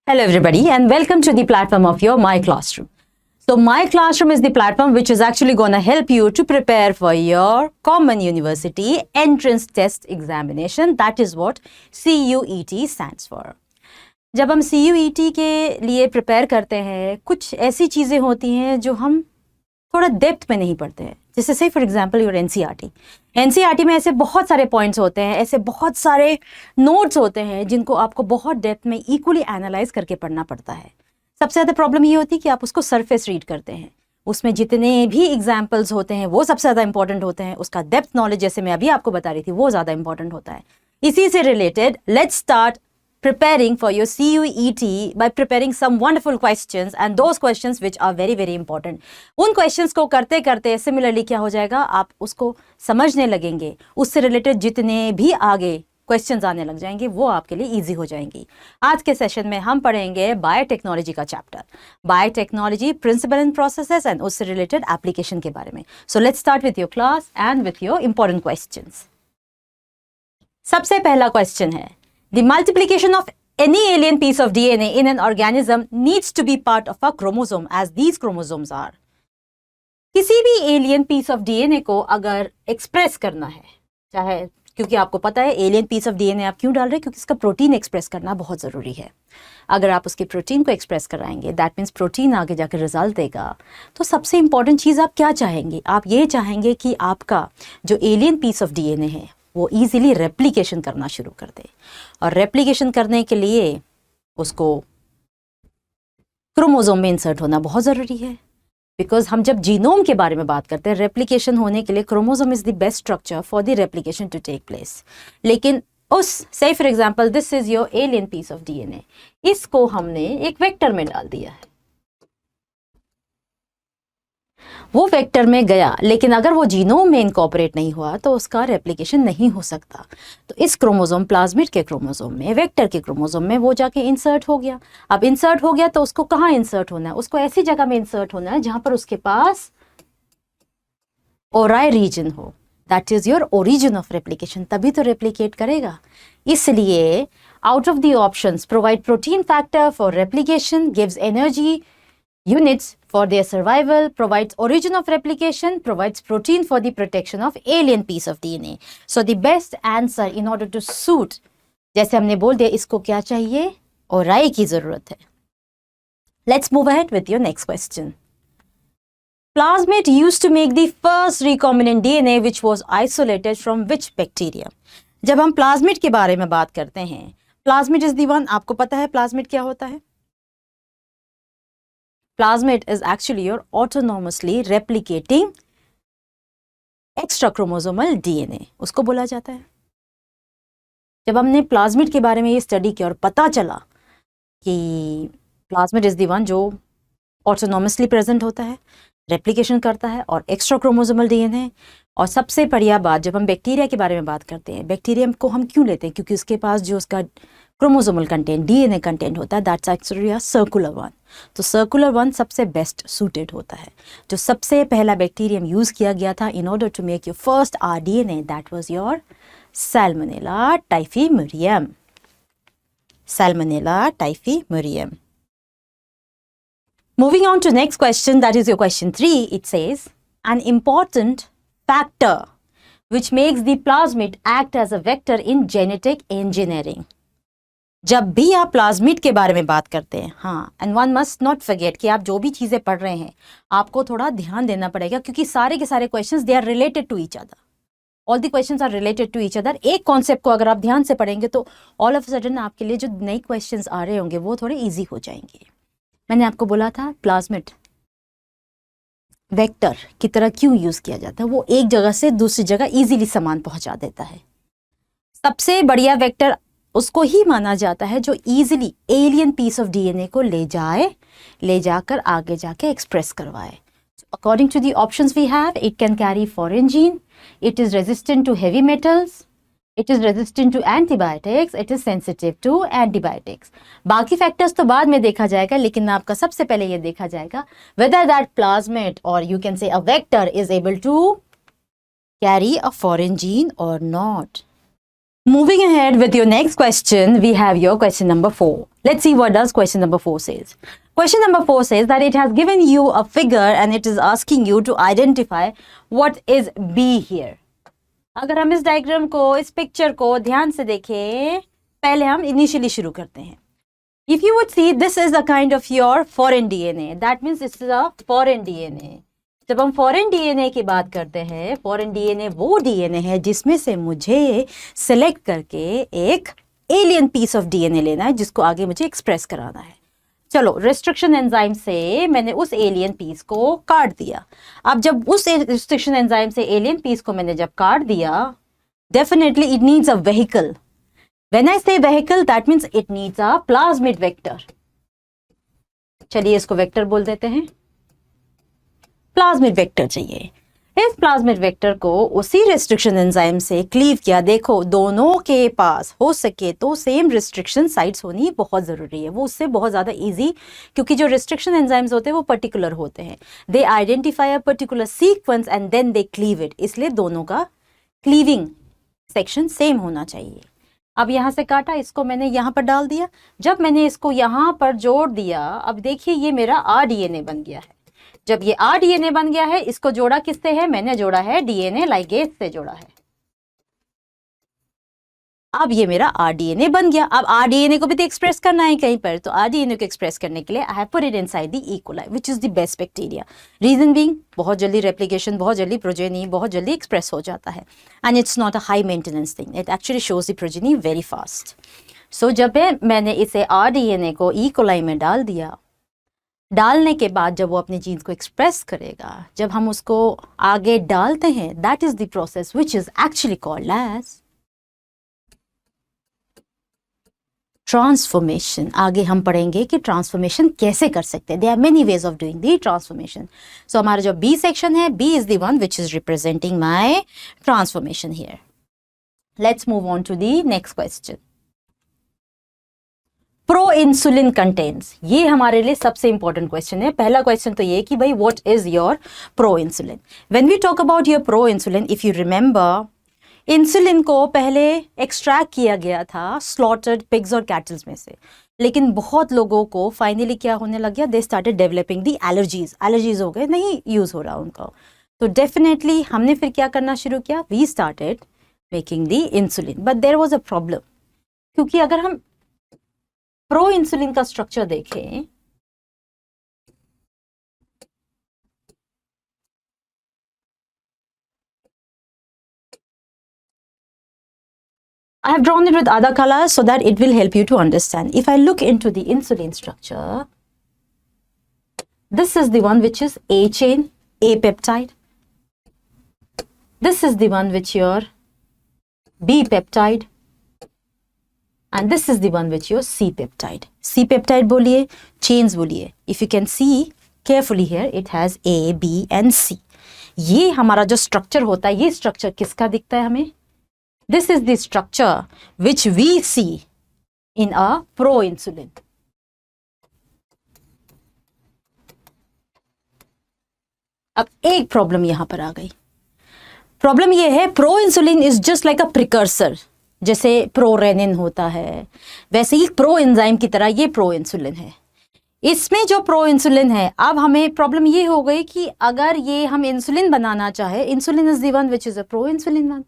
Hello everybody and welcome to the platform of your My Classroom. So My Classroom is the platform which is actually going to help you to prepare for your Common University Entrance Test Examination. That is what CUET stands for. जब हम CUET के लिए prepare करते हैं कुछ ऐसी चीज़ें होती हैं जो हम थोड़ा डेप्थ में नहीं पढ़ते हैं. जैसे से फॉर एग्जांपल योर एनसीईआरटी में ऐसे बहुत सारे पॉइंट्स होते हैं, ऐसे बहुत सारे नोट्स होते हैं जिनको आपको बहुत डेप्थ में इक्वली एनालाइज करके पढ़ना पड़ता है. सबसे ज़्यादा प्रॉब्लम ये होती है कि आप उसको सरफेस रीड करते हैं. उसमें जितने भी एग्जाम्पल्स होते हैं वो सबसे ज़्यादा इंपॉर्टेंट होते हैं. उसका डेप्थ नॉलेज जैसे मैं अभी आपको बता रही थी वो ज़्यादा इंपॉर्टेंट होता है. इसी से related let's start preparing for your CUET by preparing some wonderful questions and those questions which are very very important. उन questions को करते करते similarly क्या हो जाएगा, आप उसको समझने लगेंगे, उससे related जितने भी आगे questions आने लग जाएंगे वो आपके लिए easy हो जाएंगी. आज के सेशन में हम पढ़ेंगे बायोटेक्नोलॉजी का chapter, biotechnology principle and processes and उससे रिलेटेड एप्लीकेशन के बारे में. So let's start with your class and with your important questions. सबसे पहला क्वेश्चन है, the multiplication of any alien piece of DNA in an organism needs to be part of a chromosome as these chromosomes are. किसी भी alien piece of DNA को अगर express करना है, चाहे क्योंकि आपको पता है alien piece of DNA आप क्यों डाल रहे हैं, क्योंकि इसका प्रोटीन एक्सप्रेस करना बहुत ज़रूरी है. अगर आप उसके प्रोटीन को एक्सप्रेस कराएंगे दैट मीन्स प्रोटीन आगे जाकर रिजल्ट देगा. तो सबसे इंपॉर्टेंट चीज़ आप क्या चाहेंगे, आप ये चाहेंगे कि आपका जो एलियन पीस ऑफ DNA है वो इजीली रेप्लिकेशन करना शुरू कर दे. और रेप्लिकेशन करने के लिए उसको क्रोमोसोम में इंसर्ट होना बहुत ज़रूरी है. बिकॉज हम जब जीनोम के बारे में बात करते हैं, रेप्लिकेशन होने के लिए chromosome is the best structure for the replication to take place. लेकिन उस से for example this is your alien piece of DNA, इसको हमने एक वेक्टर में डाल दिया है. वो वेक्टर में गया, लेकिन अगर वो जीनोम में इनकॉर्पोरेट नहीं हुआ तो उसका रेप्लिकेशन नहीं हो सकता. तो इस क्रोमोसोम प्लाज्मिड के क्रोमोसोम में, वेक्टर के क्रोमोसोम में वो जाके इंसर्ट हो गया. अब इंसर्ट हो गया तो उसको कहाँ इंसर्ट होना है, उसको ऐसी जगह में इंसर्ट होना है जहां पर उसके पास ओराई रीजन हो. That is your origin of replication, तभी तो रेप्लिकेट करेगा. इसलिए out of the options provide protein factor for replication, gives energy units for their survival, provides origin of replication, provides protein for the protection of alien piece of DNA. So the best answer in order to suit, जैसे हमने बोल दिया इसको क्या चाहिए, ओराई की जरूरत है. Let's move ahead with your next question. Plasmid used to make the first recombinant DNA which was isolated from which bacteria? जब हम प्लाज्मिड के बारे में बात करते हैं, प्लाज्मिड इज द वन. आपको पता है प्लाज्मिड क्या होता है? Plasmid is actually your autonomously replicating extrachromosomal DNA, उसको बोला जाता है. जब हमने प्लाज्मिड के बारे में ये स्टडी किया और पता चला कि प्लाज्मिड इज द वन जो ऑटोनॉमसली प्रेजेंट होता है, रेप्लिकेशन करता है और एक्स्ट्रा क्रोमोसोमल DNA. और सबसे बढ़िया बात, जब हम बैक्टीरिया के बारे में बात करते हैं, बैक्टीरिया को हम क्यों लेते हैं, क्योंकि उसके पास जो उसका क्रोमोसोमल कंटेंट, DNA कंटेंट होता है, that's actually a circular one. तो सर्कुलर वन सबसे बेस्ट सूटेड होता है. जो सबसे पहला बैक्टीरियम यूज़ किया गया था in order to make your first rDNA, that was your salmonella typhimurium. Salmonella typhimurium. Moving on to next question, that is your question 3. It says, an important factor which makes the plasmid act as a vector in genetic engineering. जब भी आप plasmid के बारे में बात करते हैं, हाँ, and one must not forget कि आप जो भी चीज़ें पढ़ रहे हैं आपको थोड़ा ध्यान देना पड़ेगा, क्योंकि सारे के सारे questions they are related to each other. All the questions are related to each other. एक कॉन्सेप्ट को अगर आप ध्यान से पढ़ेंगे तो ऑल ऑफ सडन आपके लिए जो नए क्वेश्चंस आ रहे होंगे वो थोड़े ईजी हो जाएंगे. मैंने आपको बोला था प्लाज्मिड वेक्टर की तरह क्यों यूज़ किया जाता है, वो एक जगह से दूसरी जगह ईजीली सामान पहुंचा देता है. सबसे बढ़िया वेक्टर उसको ही माना जाता है जो easily alien piece of DNA को ले जाकर आगे जाके एक्सप्रेस करवाए. According to the options we have, it can carry foreign gene, it is resistant to heavy metals, it is resistant to antibiotics, it is sensitive to antibiotics. बाकी factors तो बाद में देखा जाएगा, लेकिन आपका सबसे पहले ये देखा जाएगा whether that plasmid or you can say a vector is able to carry a foreign gene or not. Moving ahead with your next question, we have your question number 4. Let's see what does question number 4 says. Question number 4 says that it has given you a figure and it is asking you to identify what is B here. अगर हम इस diagram को, इस picture को ध्यान से देखें, पहले हम इनिशियली शुरू करते हैं. If you would see, this is a kind of your foreign DNA. That means this is a foreign DNA. जब हम फॉरेन डीएनए की बात करते हैं, फॉरेन डीएनए वो डीएनए है जिसमें से मुझे सिलेक्ट करके एक एलियन पीस ऑफ डीएनए लेना है जिसको आगे मुझे एक्सप्रेस कराना है. चलो, रिस्ट्रिक्शन एंजाइम से मैंने उस एलियन पीस को काट दिया. अब जब उस रिस्ट्रिक्शन एंजाइम से एलियन पीस को मैंने जब काट दिया, definitely it needs a vehicle. When I say vehicle, that means it needs a plasmid vector. चलिए इसको वेक्टर बोल देते हैं. प्लाज्मिड वेक्टर चाहिए. इस प्लाज्मिड वेक्टर को उसी रिस्ट्रिक्शन एंजाइम से क्लीव किया. देखो, दोनों के पास हो सके तो सेम रिस्ट्रिक्शन साइट्स होनी बहुत ज़रूरी है. वो उससे बहुत ज़्यादा इजी, क्योंकि जो रिस्ट्रिक्शन एंजाइम्स होते हैं वो पर्टिकुलर होते हैं. They identify a particular sequence and then they cleave it. इसलिए दोनों का क्लीविंग सेक्शन सेम होना चाहिए. अब यहाँ से काटा, इसको मैंने यहाँ पर डाल दिया. जब मैंने इसको यहाँ पर जोड़ दिया, अब देखिए ये मेरा आरडीएनए बन गया है. जब ये आरडीएनए बन गया है, इसको जोड़ा किससे है? मैंने जोड़ा है डीएनए लाइगेज से जोड़ा है. अब ये मेरा आरडीएनए बन गया. अब आरडीएनए को भी तो एक्सप्रेस करना है कहीं पर, तो आरडीएनए को एक्सप्रेस करने के लिए I have put it inside the E coli which is the best bacteria. Reason being, बहुत जल्दी रेप्लिकेशन, बहुत जल्दी प्रोजेनी, बहुत जल्दी एक्सप्रेस हो जाता है. And it's not a high maintenance thing, it actually shows the progeny very fast. So जब मैंने इसे आरडीएनए को ई कोलाई में डाल दिया, डालने के बाद जब वो अपने जीन्स को एक्सप्रेस करेगा, जब हम उसको आगे डालते हैं, that is the process which is actually called as transformation. आगे हम पढ़ेंगे कि ट्रांसफॉर्मेशन कैसे कर सकते हैं. There are many ways of doing the transformation. So हमारा जो बी सेक्शन है, B is the one which is representing my transformation here. Let's move on to the next question. Proinsulin contents, ये हमारे लिए सबसे important question है. पहला question तो ये कि भाई what is your proinsulin. When we talk about your proinsulin, if you remember, insulin को पहले एक्सट्रैक्ट किया गया था स्लॉटर्ड पिग्स और कैटल्स में से, लेकिन बहुत लोगों को फाइनली क्या होने लग गया, they started developing the allergies हो गए, नहीं यूज हो रहा उनका. तो डेफिनेटली हमने फिर क्या करना शुरू किया, we started making the insulin. But there was a problem, क्योंकि अगर हम प्रो इंसुलिन का स्ट्रक्चर देखें, I have drawn it with other colors so that it will help you to understand. If I look into the insulin structure, this is the one which is A chain, A peptide. This is the one which your B peptide. And this is the one which your C peptide. C peptide बोलिए, chains बोलिए. If you can see carefully here, it has A, B and C. ये हमारा जो structure होता है, ये structure किसका दिखता है हमें? This is the structure which we see in a proinsulin. अब एक प्रॉब्लम यहां पर आ गई. प्रॉब्लम ये है, pro insulin is just like a precursor. जैसे प्रोरेनिन होता है, वैसे ही प्रो एंजाइम की तरह ये प्रो इंसुलिन है. इसमें जो प्रो इंसुलिन है, अब हमें प्रॉब्लम ये हो गई कि अगर ये हम इंसुलिन बनाना चाहे, insulin is the one which is a proinsulin one.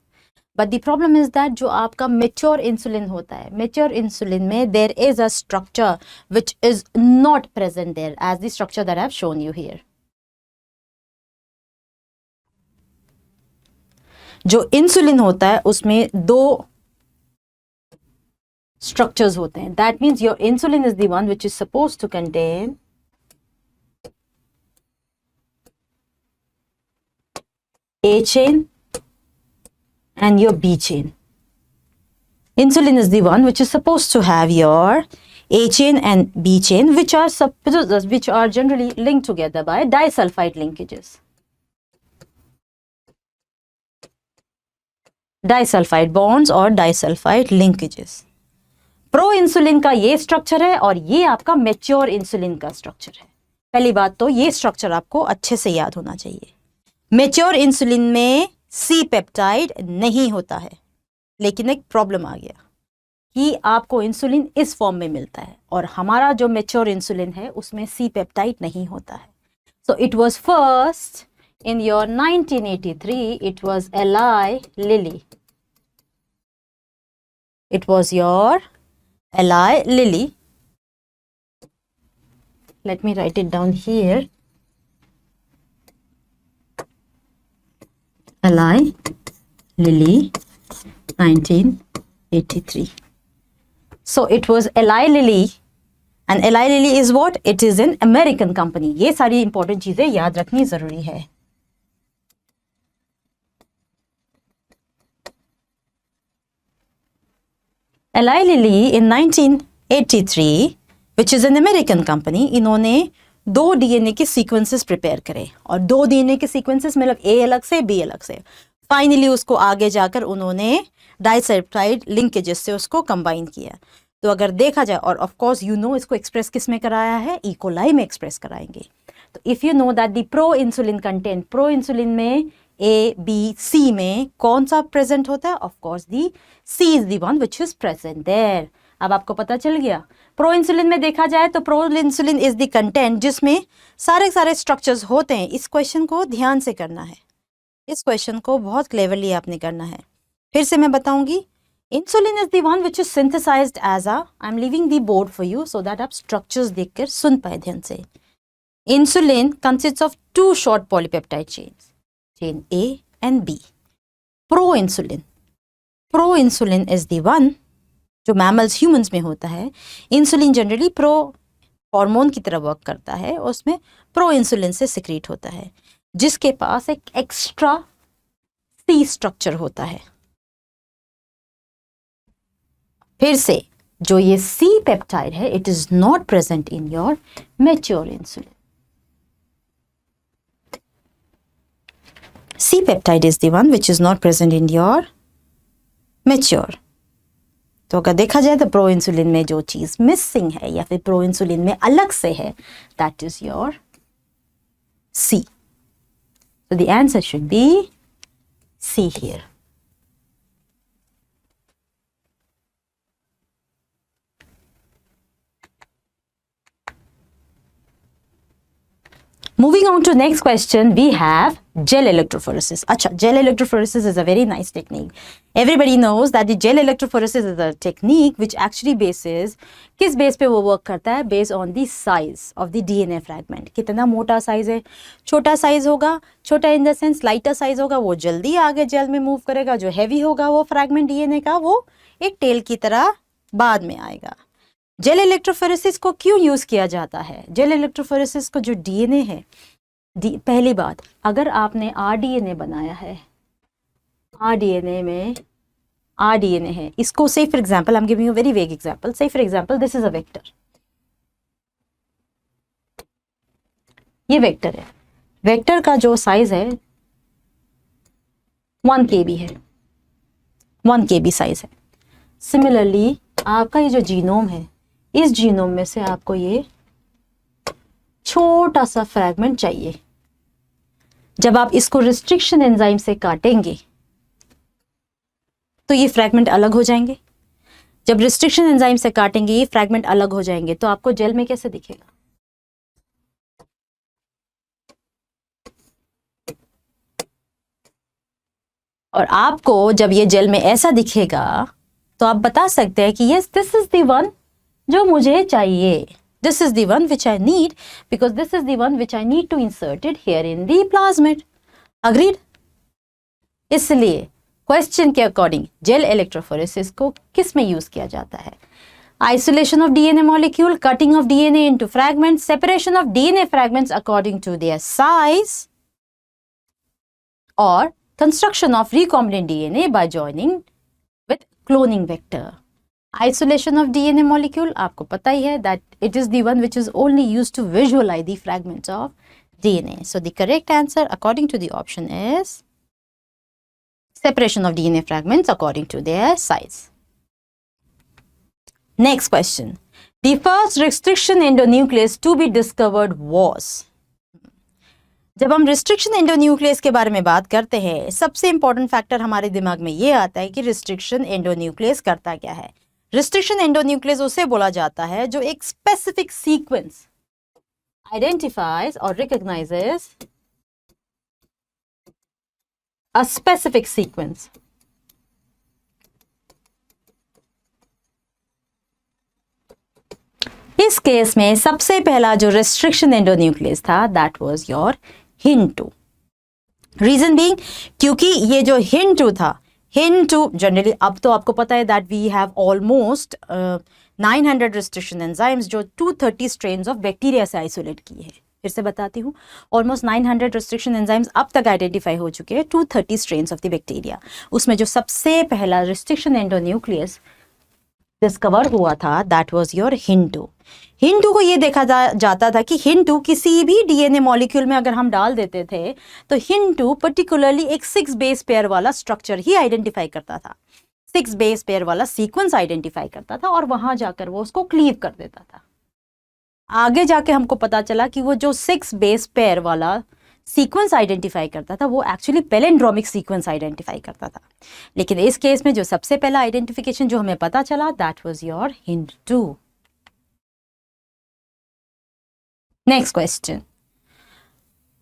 But the problem is that जो आपका मेच्योर इंसुलिन होता है, मेच्योर इंसुलिन में there is a structure which is not present there as the structure that I have shown you here. जो insulin होता है उसमें दो structures होते हैं. That means your insulin is the one which is supposed to contain A chain and your B chain. Insulin is the one which is supposed to have your A chain and B chain, which are generally linked together by disulfide linkages. Disulfide bonds or disulfide linkages. Pro insulin का ये structure है और ये आपका mature insulin का structure है. पहली बात तो ये स्ट्रक्चर आपको अच्छे से याद होना चाहिए. मेच्योर इंसुलिन में सी पेप्टाइड नहीं होता है. लेकिन एक प्रॉब्लम आ गया कि आपको इंसुलिन इस फॉर्म में मिलता है और हमारा जो मेच्योर इंसुलिन है उसमें सी पेप्टाइड नहीं होता है. So it was first in your 1983, it was Eli Lilly. It was your Eli Lilly. Let me write it down here. Eli Lilly, 1983. So it was Eli Lilly. And Eli Lilly is what? It is an American company. ये सारी important चीजें याद रखनी जरूरी है. Eli Lilly in 1983, which is an American company, इन्होंने 2 DNA के sequences prepare करे और 2 DNA के सीक्वेंसेस मतलब A अलग से B अलग से. फाइनली उसको आगे जाकर उन्होंने डाइसल्फाइड लिंकेजेस से उसको कंबाइन किया. तो अगर देखा जाए और ऑफ कोर्स यू नो इसको एक्सप्रेस किस में कराया है, ई कोलाई में एक्सप्रेस कराएंगे. तो if you know that the pro insulin content, pro insulin में ए बी सी में कौन सा प्रेजेंट होता है, of course the C is the one which is present there. अब आपको पता चल गया. प्रो इंसुलिन में देखा जाए तो pro insulin is the content जिसमें सारे स्ट्रक्चर्स होते हैं. इस क्वेश्चन को ध्यान से करना है, इस क्वेश्चन को बहुत क्लेवरली आपने करना है. फिर से मैं बताऊंगी. Insulin is the one which is synthesised as I am leaving the board for you so that आप स्ट्रक्चर्स देखकर सुन पाए ध्यान से. Insulin consist of 2 short polypeptide chains, chain A and B. Proinsulin is the one जो mammals humans में होता है. इंसुलिन जनरली प्रो हार्मोन की तरह वर्क करता है, उसमें प्रो इंसुलिन से सिक्रीट होता है जिसके पास एक एक्स्ट्रा सी स्ट्रक्चर होता है. फिर से जो ये सी पेप्टाइड है it is not present in your mature insulin. C peptide is the one which is not present in your mature. तो अगर देखा जाए तो प्रो इंसुलिन में जो चीज मिसिंग है या फिर प्रो इंसुलिन में अलग से है, that is your C. So the answer should be C here. Moving on to next question, we have gel electrophoresis. Acha, gel electrophoresis is a very nice technique. Everybody knows that the gel electrophoresis is a technique which actually bases, किस base पे वो work करता है? Based on the size of the DNA fragment. कितना मोटा size है? छोटा size होगा, छोटा in the sense lighter size होगा, वो जल्दी आगे जेल में मूव करेगा. जो हैवी होगा वो फ्रैगमेंट DNA का वो एक टेल की तरह बाद में आएगा. जेल इलेक्ट्रोफोरेसिस को क्यों यूज किया जाता है? जेल इलेक्ट्रोफोरेसिस को जो डीएनए है, पहली बात, अगर आपने आरडीएनए बनाया है, आरडीएनए में आरडीएनए है, इसको say for example I am giving you very vague example. Say for example this is a vector. ये वेक्टर है. वेक्टर का जो साइज है 1 KB है, 1 KB साइज है. सिमिलरली आपका ये जो जीनोम है, इस जीनोम में से आपको ये छोटा सा फ्रैगमेंट चाहिए. जब आप इसको रिस्ट्रिक्शन एंजाइम से काटेंगे तो ये फ्रैगमेंट अलग हो जाएंगे. जब रिस्ट्रिक्शन एंजाइम से काटेंगे ये फ्रैगमेंट अलग हो जाएंगे, तो आपको जेल में कैसे दिखेगा? और आपको जब ये जेल में ऐसा दिखेगा तो आप बता सकते हैं कि yes this is the one जो मुझे चाहिए. This is the one which I need because this is the one which I need to insert it here in the plasmid. Agreed? इसलिए क्वेश्चन के अकॉर्डिंग जेल इलेक्ट्रोफोरेसिस को किस में use किया जाता है? Isolation of DNA molecule, cutting of DNA into fragments, separation of DNA fragments according to their size, और construction of recombinant DNA by joining with cloning vector. Isolation of DNA molecule, आपको पता ही है that it is the one which is only used to visualize the fragments of DNA. So the correct answer according to the option is separation of DNA fragments according to their size. Next question. The first restriction endonuclease to be discovered was. जब हम restriction endonuclease के बारे में बात करते हैं, सबसे important factor हमारे दिमाग में ये आता है कि रिस्ट्रिक्शन एंडोन्यूक्लियस करता क्या है। रिस्ट्रिक्शन एंडोन्यूक्लियस उसे बोला जाता है जो एक स्पेसिफिक सीक्वेंस आइडेंटिफाइज और रिकॉग्नाइजेस अ स्पेसिफिक सीक्वेंस इस केस में सबसे पहला जो रिस्ट्रिक्शन एंडोन्यूक्लियस था that was your HIN2। Reason being क्योंकि ये जो HIN2 था, HIN2 जनरली अब तो आपको पता है that we have almost 900 restriction enzymes जो 230 स्ट्रेन्स ऑफ बैक्टीरिया से आइसोलेट किए हैं। फिर से बताती हूँ, ऑलमोस्ट 900 रिस्ट्रिक्शन एंजाइम्स अब तक आइडेंटिफाई हो चुके हैं 230 स्ट्रेन्स ऑफ द बैक्टीरिया। उसमें जो सबसे पहला रिस्ट्रिक्शन एंडोन्यूक्लियस डिस्कवर हुआ था that was your HIN2। HIN2 को ये देखा जाता था कि HIN2 किसी भी डीएनए मॉलिक्यूल में अगर हम डाल देते थे तो HIN2 पर्टिकुलरली एक 6 बेस पेयर वाला स्ट्रक्चर ही आइडेंटिफाई करता था, 6 बेस पेयर वाला सीक्वेंस आइडेंटिफाई करता था और वहां जाकर वो उसको क्लीव कर देता था। आगे जाके हमको पता चला कि वो जो 6 बेस पेयर वाला सीक्वेंस आइडेंटिफाई करता था वो एक्चुअली पैलिंड्रोमिक सीक्वेंस आइडेंटिफाई करता था। लेकिन इस केस में जो सबसे पहला आइडेंटिफिकेशन जो हमें पता चला that was your HIN2। Next question,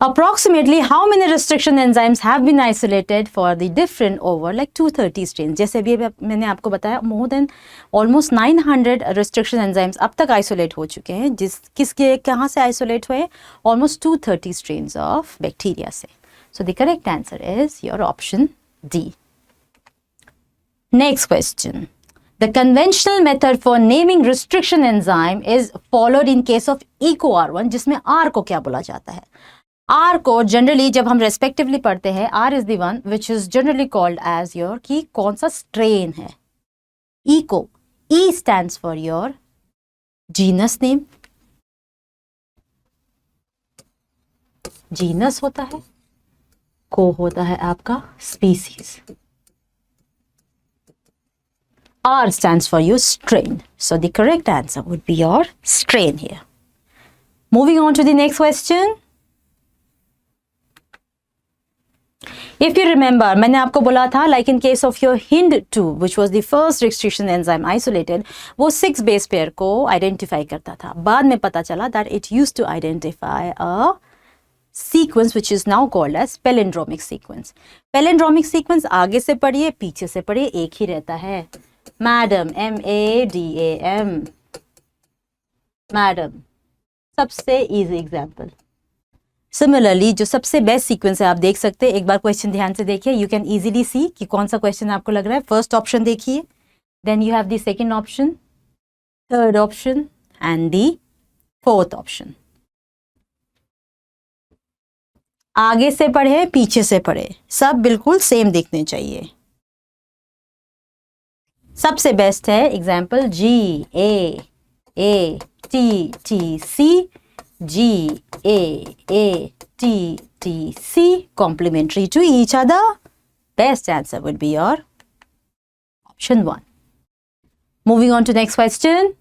approximately how many restriction enzymes have been isolated for the different over like 230 strains। जैसे भी मैंने आपको बताया more than almost 900 restriction enzymes अब तक isolate हो चुके हैं। किसके कहाँ से isolate हुए? almost 230 strains of bacteria से। So the correct answer is your option D। Next question, the conventional method for naming restriction enzyme is followed in case of EcoR1 जिसमें R को क्या बोला जाता है? R को जनरली जब हम रेस्पेक्टिवली पढ़ते हैं R is the one which is generally called as your कि कौन सा स्ट्रेन है। E को E stands for your genus name, genus होता है, को होता है आपका species, R stands for your strain. So the correct answer would be your strain here. Moving on to the next question. If you remember, मैंने आपको बोला था like in case of your HIN2 which was the first restriction enzyme isolated, वो 6 base pair को identify करता था। बाद में पता चला that it used to identify a sequence which is now called as palindromic sequence. Palindromic sequence आगे से पढ़िए पीछे से पढ़िए एक ही रहता है। मैडम, MADAM, मैडम सबसे इजी एग्जाम्पल। सिमिलरली जो सबसे बेस्ट सीक्वेंस है आप देख सकते हैं, एक बार क्वेश्चन ध्यान से देखिए, यू कैन इजीली सी कि कौन सा क्वेश्चन आपको लग रहा है। फर्स्ट ऑप्शन देखिए, then you have the second option, third option and the fourth option. आगे से पढ़े पीछे से पढ़े, सब बिल्कुल सेम दिखने चाहिए। सबसे बेस्ट है example GAATTC, GAATTC, complementary to each other. Best answer would be your option 1. Moving on to next question.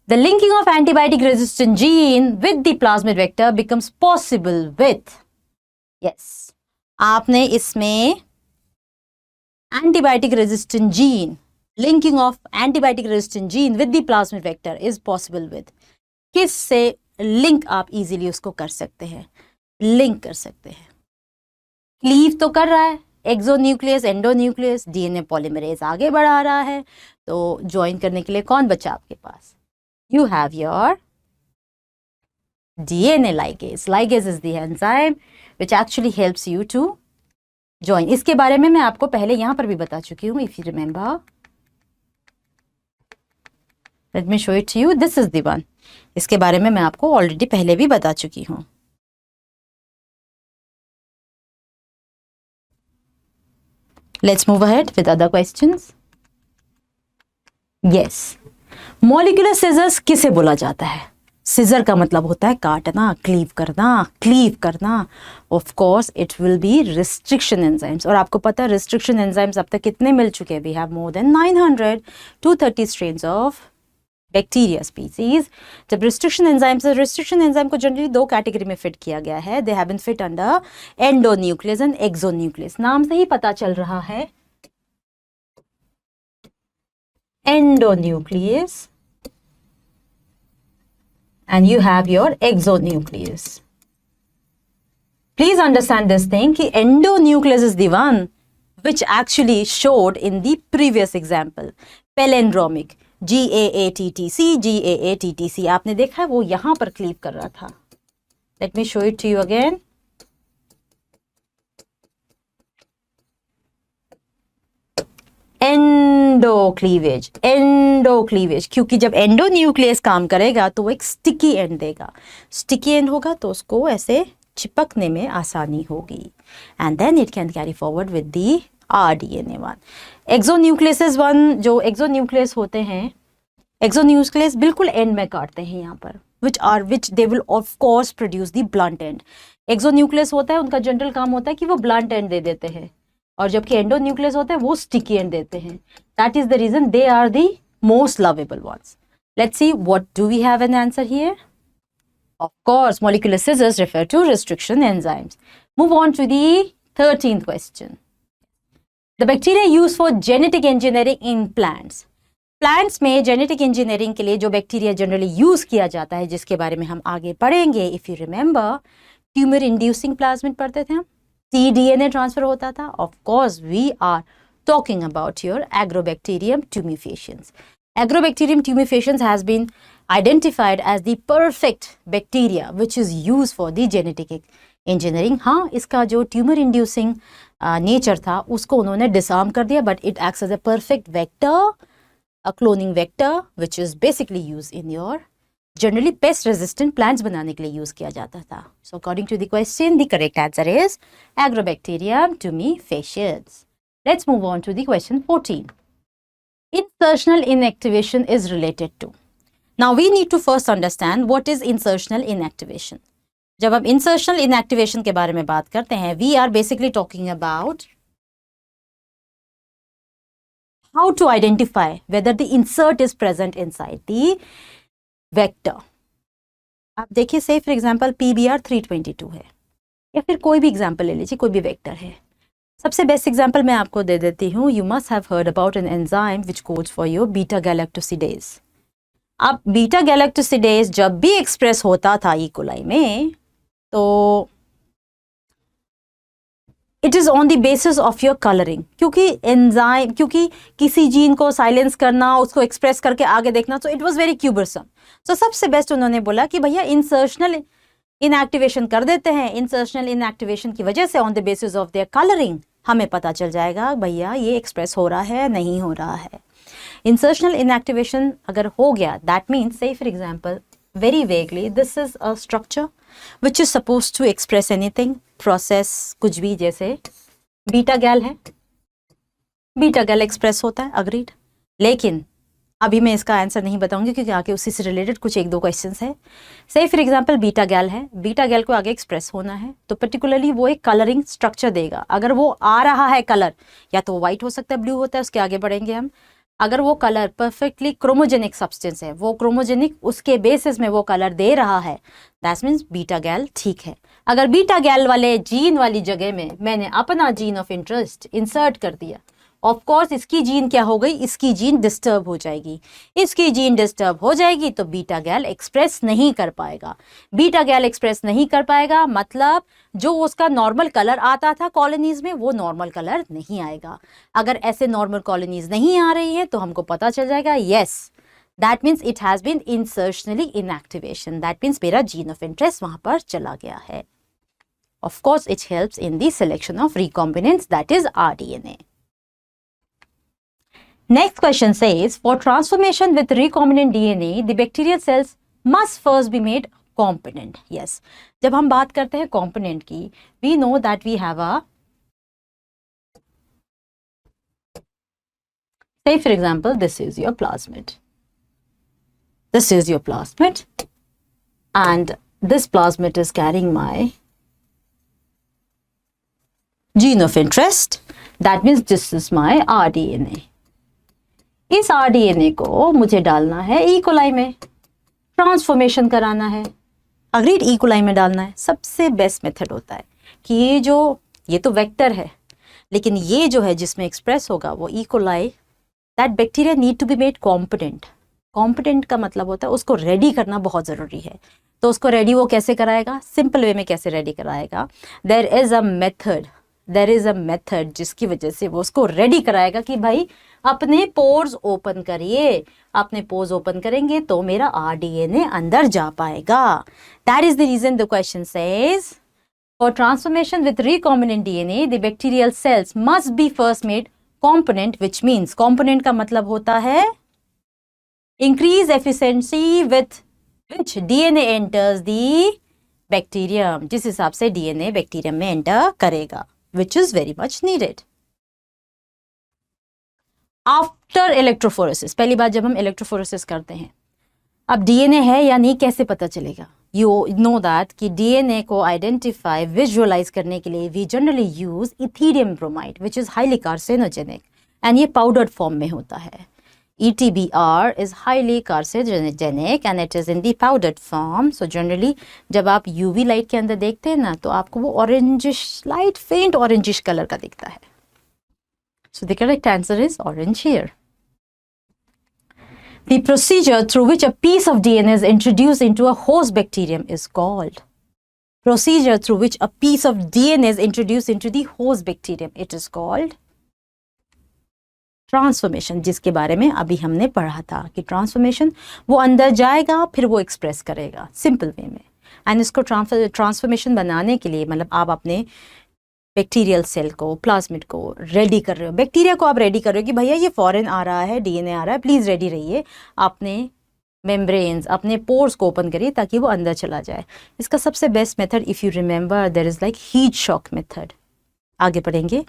The linking of antibiotic resistant gene with the plasmid vector becomes possible with, yes, आपने इसमें antibiotic resistant gene, linking of antibiotic resistant gene with the plasmid vector is possible with, किस से link आप easily उसको कर सकते हैं, link कर सकते हैं। क्लीव तो कर रहा है, एक्सोन्यूक्लियस एंडोन्यूक्लियस, डीएनए पॉलीमरेज आगे बढ़ा रहा है, तो ज्वाइन करने के लिए कौन बचा आपके पास? You have your DNA ligase. Ligase is the enzyme which actually helps you to join. इसके बारे में मैं आपको पहले यहां पर भी बता चुकी हूं, if you remember. Let me show it to you, this is the one. इसके बारे में मैं आपको ऑलरेडी पहले भी बता चुकी हूं। Let's move ahead with other questions. Yes, molecular scissors किसे बोला जाता है? सिजर का मतलब होता है काटना, क्लीव करना, क्लीव करना। Of course it will be restriction enzymes. और आपको पता है रिस्ट्रिक्शन एंजाइम्स अब तक कितने मिल चुके हैं? We have more than 900, 230 strains of bacteria species. जब रिस्ट्रिक्शन एंजाइम से, रिस्ट्रिक्शन एंजाइम को जनरली दो कैटेगरी में फिट किया गया है। They have been fit under endonuclease and exonuclease. नाम से ही पता चल रहा है, endonucleus and you have your exonucleus. Please understand this thing कि endonucleus is the one which actually showed in the previous example, palindromic, GAATTC, GAATTC आपने देखा है वो यहां पर क्लीव कर रहा था। Let me show it to you again. एंडोक्लीवेज, एंडोक्लीवेज, क्योंकि जब एंडोन्यूक्लियस काम करेगा तो वो एक स्टिकी एंड देगा। स्टिकी एंड होगा तो उसको ऐसे चिपकने में आसानी होगी and then it can carry forward with the RDNA one. Exonuclease is one, जो एक्सोन्यूक्लियस होते हैं, एक्सोन्यूक्लियस बिल्कुल एंड में काटते हैं यहाँ पर, which they will of course produce the blunt end। Exonuclease होता है, उनका जनरल काम होता है कि वो ब्लंट एंड दे देते हैं, और जबकि एंडोन्यूक्लियस होते हैं वो स्टिकी एंड देते हैं। That is the reason they are the most lovable ones. Let's see what do we have an answer here. Of course molecular scissors refer to restriction enzymes. Move on to the 13th question. The bacteria used for genetic engineering in plants. Plants में genetic engineering के लिए जो bacteria generally use किया जाता है, जिसके बारे में हम आगे पढ़ेंगे, if you remember, tumour inducing plasmid पढ़ते थे हम, cDNA ट्रांसफर होता था। Of course we are talking about your Agrobacterium tumefaciens. Agrobacterium tumefaciens has been identified as the perfect bacteria which is use for the genetic engineering. हाँ, इसका जो tumour inducing nature था उसको उन्होंने डिसआर्म कर दिया, but it acts as a perfect vector, a cloning vector which is basically use in your generally pest resistant plants बनाने के लिए यूज किया जाता था। So according to the question the correct answer is Agrobacterium tumefaciens. Let's move on to the question 14. Insertional inactivation is related to. Now we need to first understand what is insertional inactivation. जब हम insertional inactivation के बारे में बात करते हैं, we are basically talking about how to identify whether the insert is present inside the vector. आप देखिए, से फॉर एग्जांपल PBr 322 है, या फिर कोई भी एग्जांपल ले लीजिए, कोई भी वेक्टर है। सबसे बेस्ट एग्जांपल मैं आपको दे देती हूँ। You must have heard about an enzyme which codes for your beta galactosidase. अब बीटा गैलेक्टोसिडेज जब भी एक्सप्रेस होता था ई कोलाई में, तो it is on the basis of your colouring, क्योंकि किसी जीन को साइलेंस करना, उसको एक्सप्रेस करके आगे देखना, सो इट वॉज वेरी क्यूबरसम। सो सबसे बेस्ट उन्होंने बोला कि भैया इंसर्शनल इनएक्टिवेशन कर देते हैं। इंसर्शनल इनएक्टिवेशन की वजह से on the basis of there colouring हमें पता चल जाएगा भैया ये एक्सप्रेस हो रहा है, नहीं हो रहा है। इंसर्शनल इनएक्टिवेशन अगर हो गया, दैट मीन्स, से for example very vaguely, this is a structure which is supposed to express anything, process, कुछ भी, जैसे बीटा गैल है, बीटा गैल एक्सप्रेस होता है, अग्रीड। लेकिन अभी मैं इसका आंसर नहीं बताऊंगी क्योंकि आगे उसी से रिलेटेड कुछ एक दो क्वेश्चंस है। से फॉर एग्जांपल बीटा गैल है, बीटा गैल को आगे एक्सप्रेस होना है तो पर्टिकुलरली वो एक कलरिंग स्ट्रक्चर देगा। अगर वो आ रहा है कलर, या तो वाइट हो सकता है, ब्लू होता है, उसके आगे बढ़ेंगे हम। अगर वो कलर परफेक्टली क्रोमोजेनिक सब्सटेंस है, वो क्रोमोजेनिक उसके बेसिस में वो कलर दे रहा है, दैट मीन्स बीटा गैल ठीक है। अगर बीटा गैल वाले जीन वाली जगह में मैंने अपना जीन ऑफ इंटरेस्ट इंसर्ट कर दिया, ऑफ कोर्स इसकी जीन क्या हो गई, इसकी जीन डिस्टर्ब हो जाएगी। इसकी जीन डिस्टर्ब हो जाएगी तो बीटा गैल एक्सप्रेस नहीं कर पाएगा। बीटा गैल एक्सप्रेस नहीं कर पाएगा मतलब जो उसका नॉर्मल कलर आता था कॉलोनीज में, वो नॉर्मल कलर नहीं आएगा। अगर ऐसे नॉर्मल कॉलोनीज नहीं आ रही है तो हमको पता चल जाएगा yes, that means it has been insertionally inactivation. That means मेरा जीन ऑफ इंटरेस्ट वहां पर चला गया है। Of course it helps in the selection of recombinants, that is RDNA. Next question says, for transformation with recombinant DNA, the bacterial cells must first be made component. Yes. जब हम बात करते हैं component की, we know that we have a, say for example, this is your plasmid. This is your plasmid, and this plasmid is carrying my gene of interest. That means this is my RDNA. इस rDNA को मुझे डालना है E coli में, transformation कराना है, agreed E coli में डालना है। सबसे बेस्ट मेथड होता है कि ये तो वेक्टर है, लेकिन ये जो है जिसमें एक्सप्रेस होगा वो E coli, that bacteria need to be made competent. Competent का मतलब होता है उसको रेडी करना बहुत ज़रूरी है। तो उसको रेडी वो कैसे कराएगा? सिंपल वे में कैसे रेडी कराएगा? देयर इज़ अ मेथड जिसकी वजह से वो उसको रेडी कराएगा कि भाई अपने पोर्स ओपन करिए, अपने पोर्स ओपन करेंगे तो मेरा आरडीएनए अंदर जा पाएगा। That is the reason the question says for transformation with recombinant DNA the bacterial cells must be first made component, which means component का मतलब होता है increase efficiency with which DNA enters the bacterium, जिस हिसाब से DNA bacterium में enter करेगा, which is very much needed. After electrophoresis, पहली बार जब हम electrophoresis करते हैं, अब डीएनए है या नहीं कैसे पता चलेगा? You know that कि डीएनए को आइडेंटिफाई विजुअलाइज करने के लिए we generally use Ethereum bromide which is highly carcinogenic and ये पाउडर्ड फॉर्म में होता है। ETBr is highly carcinogenic and it is in the powdered form. So generally जब आप UV लाइट के अंदर देखते हैं ना तो आपको वो ऑरेंजिश, लाइट फेंट ऑरेंजिश कलर का दिखता है। So the correct answer is orange here. The procedure through which a piece of DNA is introduced into a host bacterium is called. Procedure through which a piece of DNA is introduced into the host bacterium, it is called transformation, जिसके बारे में अभी हमने पढ़ा था कि transformation वो अंदर जाएगा फिर वो एक्सप्रेस करेगा सिंपल वे में। एंड इसको ट्रांसफॉर्मेशन बनाने के लिए मतलब आप अपने बैक्टीरियल सेल को, प्लाज्मिड को रेडी कर रहे हो, बैक्टीरिया को आप रेडी कर रहे हो कि भैया ये फॉरेन आ रहा है, डीएनए आ रहा है, प्लीज़ रेडी रहिए, अपने मेम्ब्रेन्स, अपने पोर्स को ओपन करिए ताकि वो अंदर चला जाए। इसका सबसे best method if you remember there is like heat shock method. आगे पढ़ेंगे।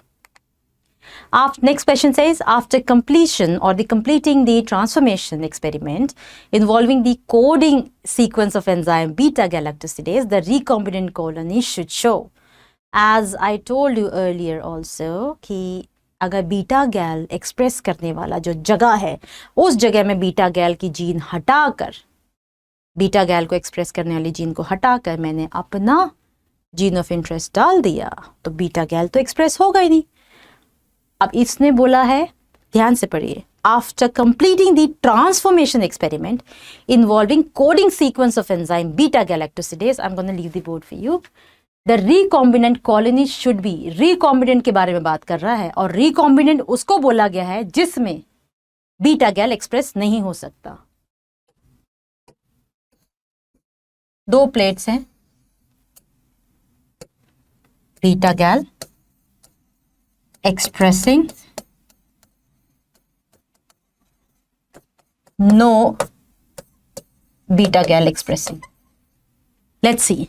Next question says, after completion or the completing the transformation experiment involving the coding sequence of enzyme beta-galactosidase, the recombinant colony should show. As I told you earlier also कि अगर beta गैल express करने वाला जो जगह है उस जगह में बीटा गैल की जीन हटाकर, बीटा गैल को एक्सप्रेस करने वाली जीन को हटाकर मैंने अपना जीन ऑफ इंटरेस्ट डाल दिया तो बीटा गैल तो एक्सप्रेस होगा ही नहीं। अब इसने बोला है, ध्यान से पढ़िए, after completing the transformation experiment involving coding sequence of enzyme beta galactosidase, I am gonna leave the board for you, the recombinant colony should be, recombinant के बारे में बात कर रहा है और रिकॉम्बिनेंट उसको बोला गया है जिसमें बीटा गैल एक्सप्रेस नहीं हो सकता। दो प्लेट्स हैं, बीटा गैल expressing, no beta gal expressing. Let's see.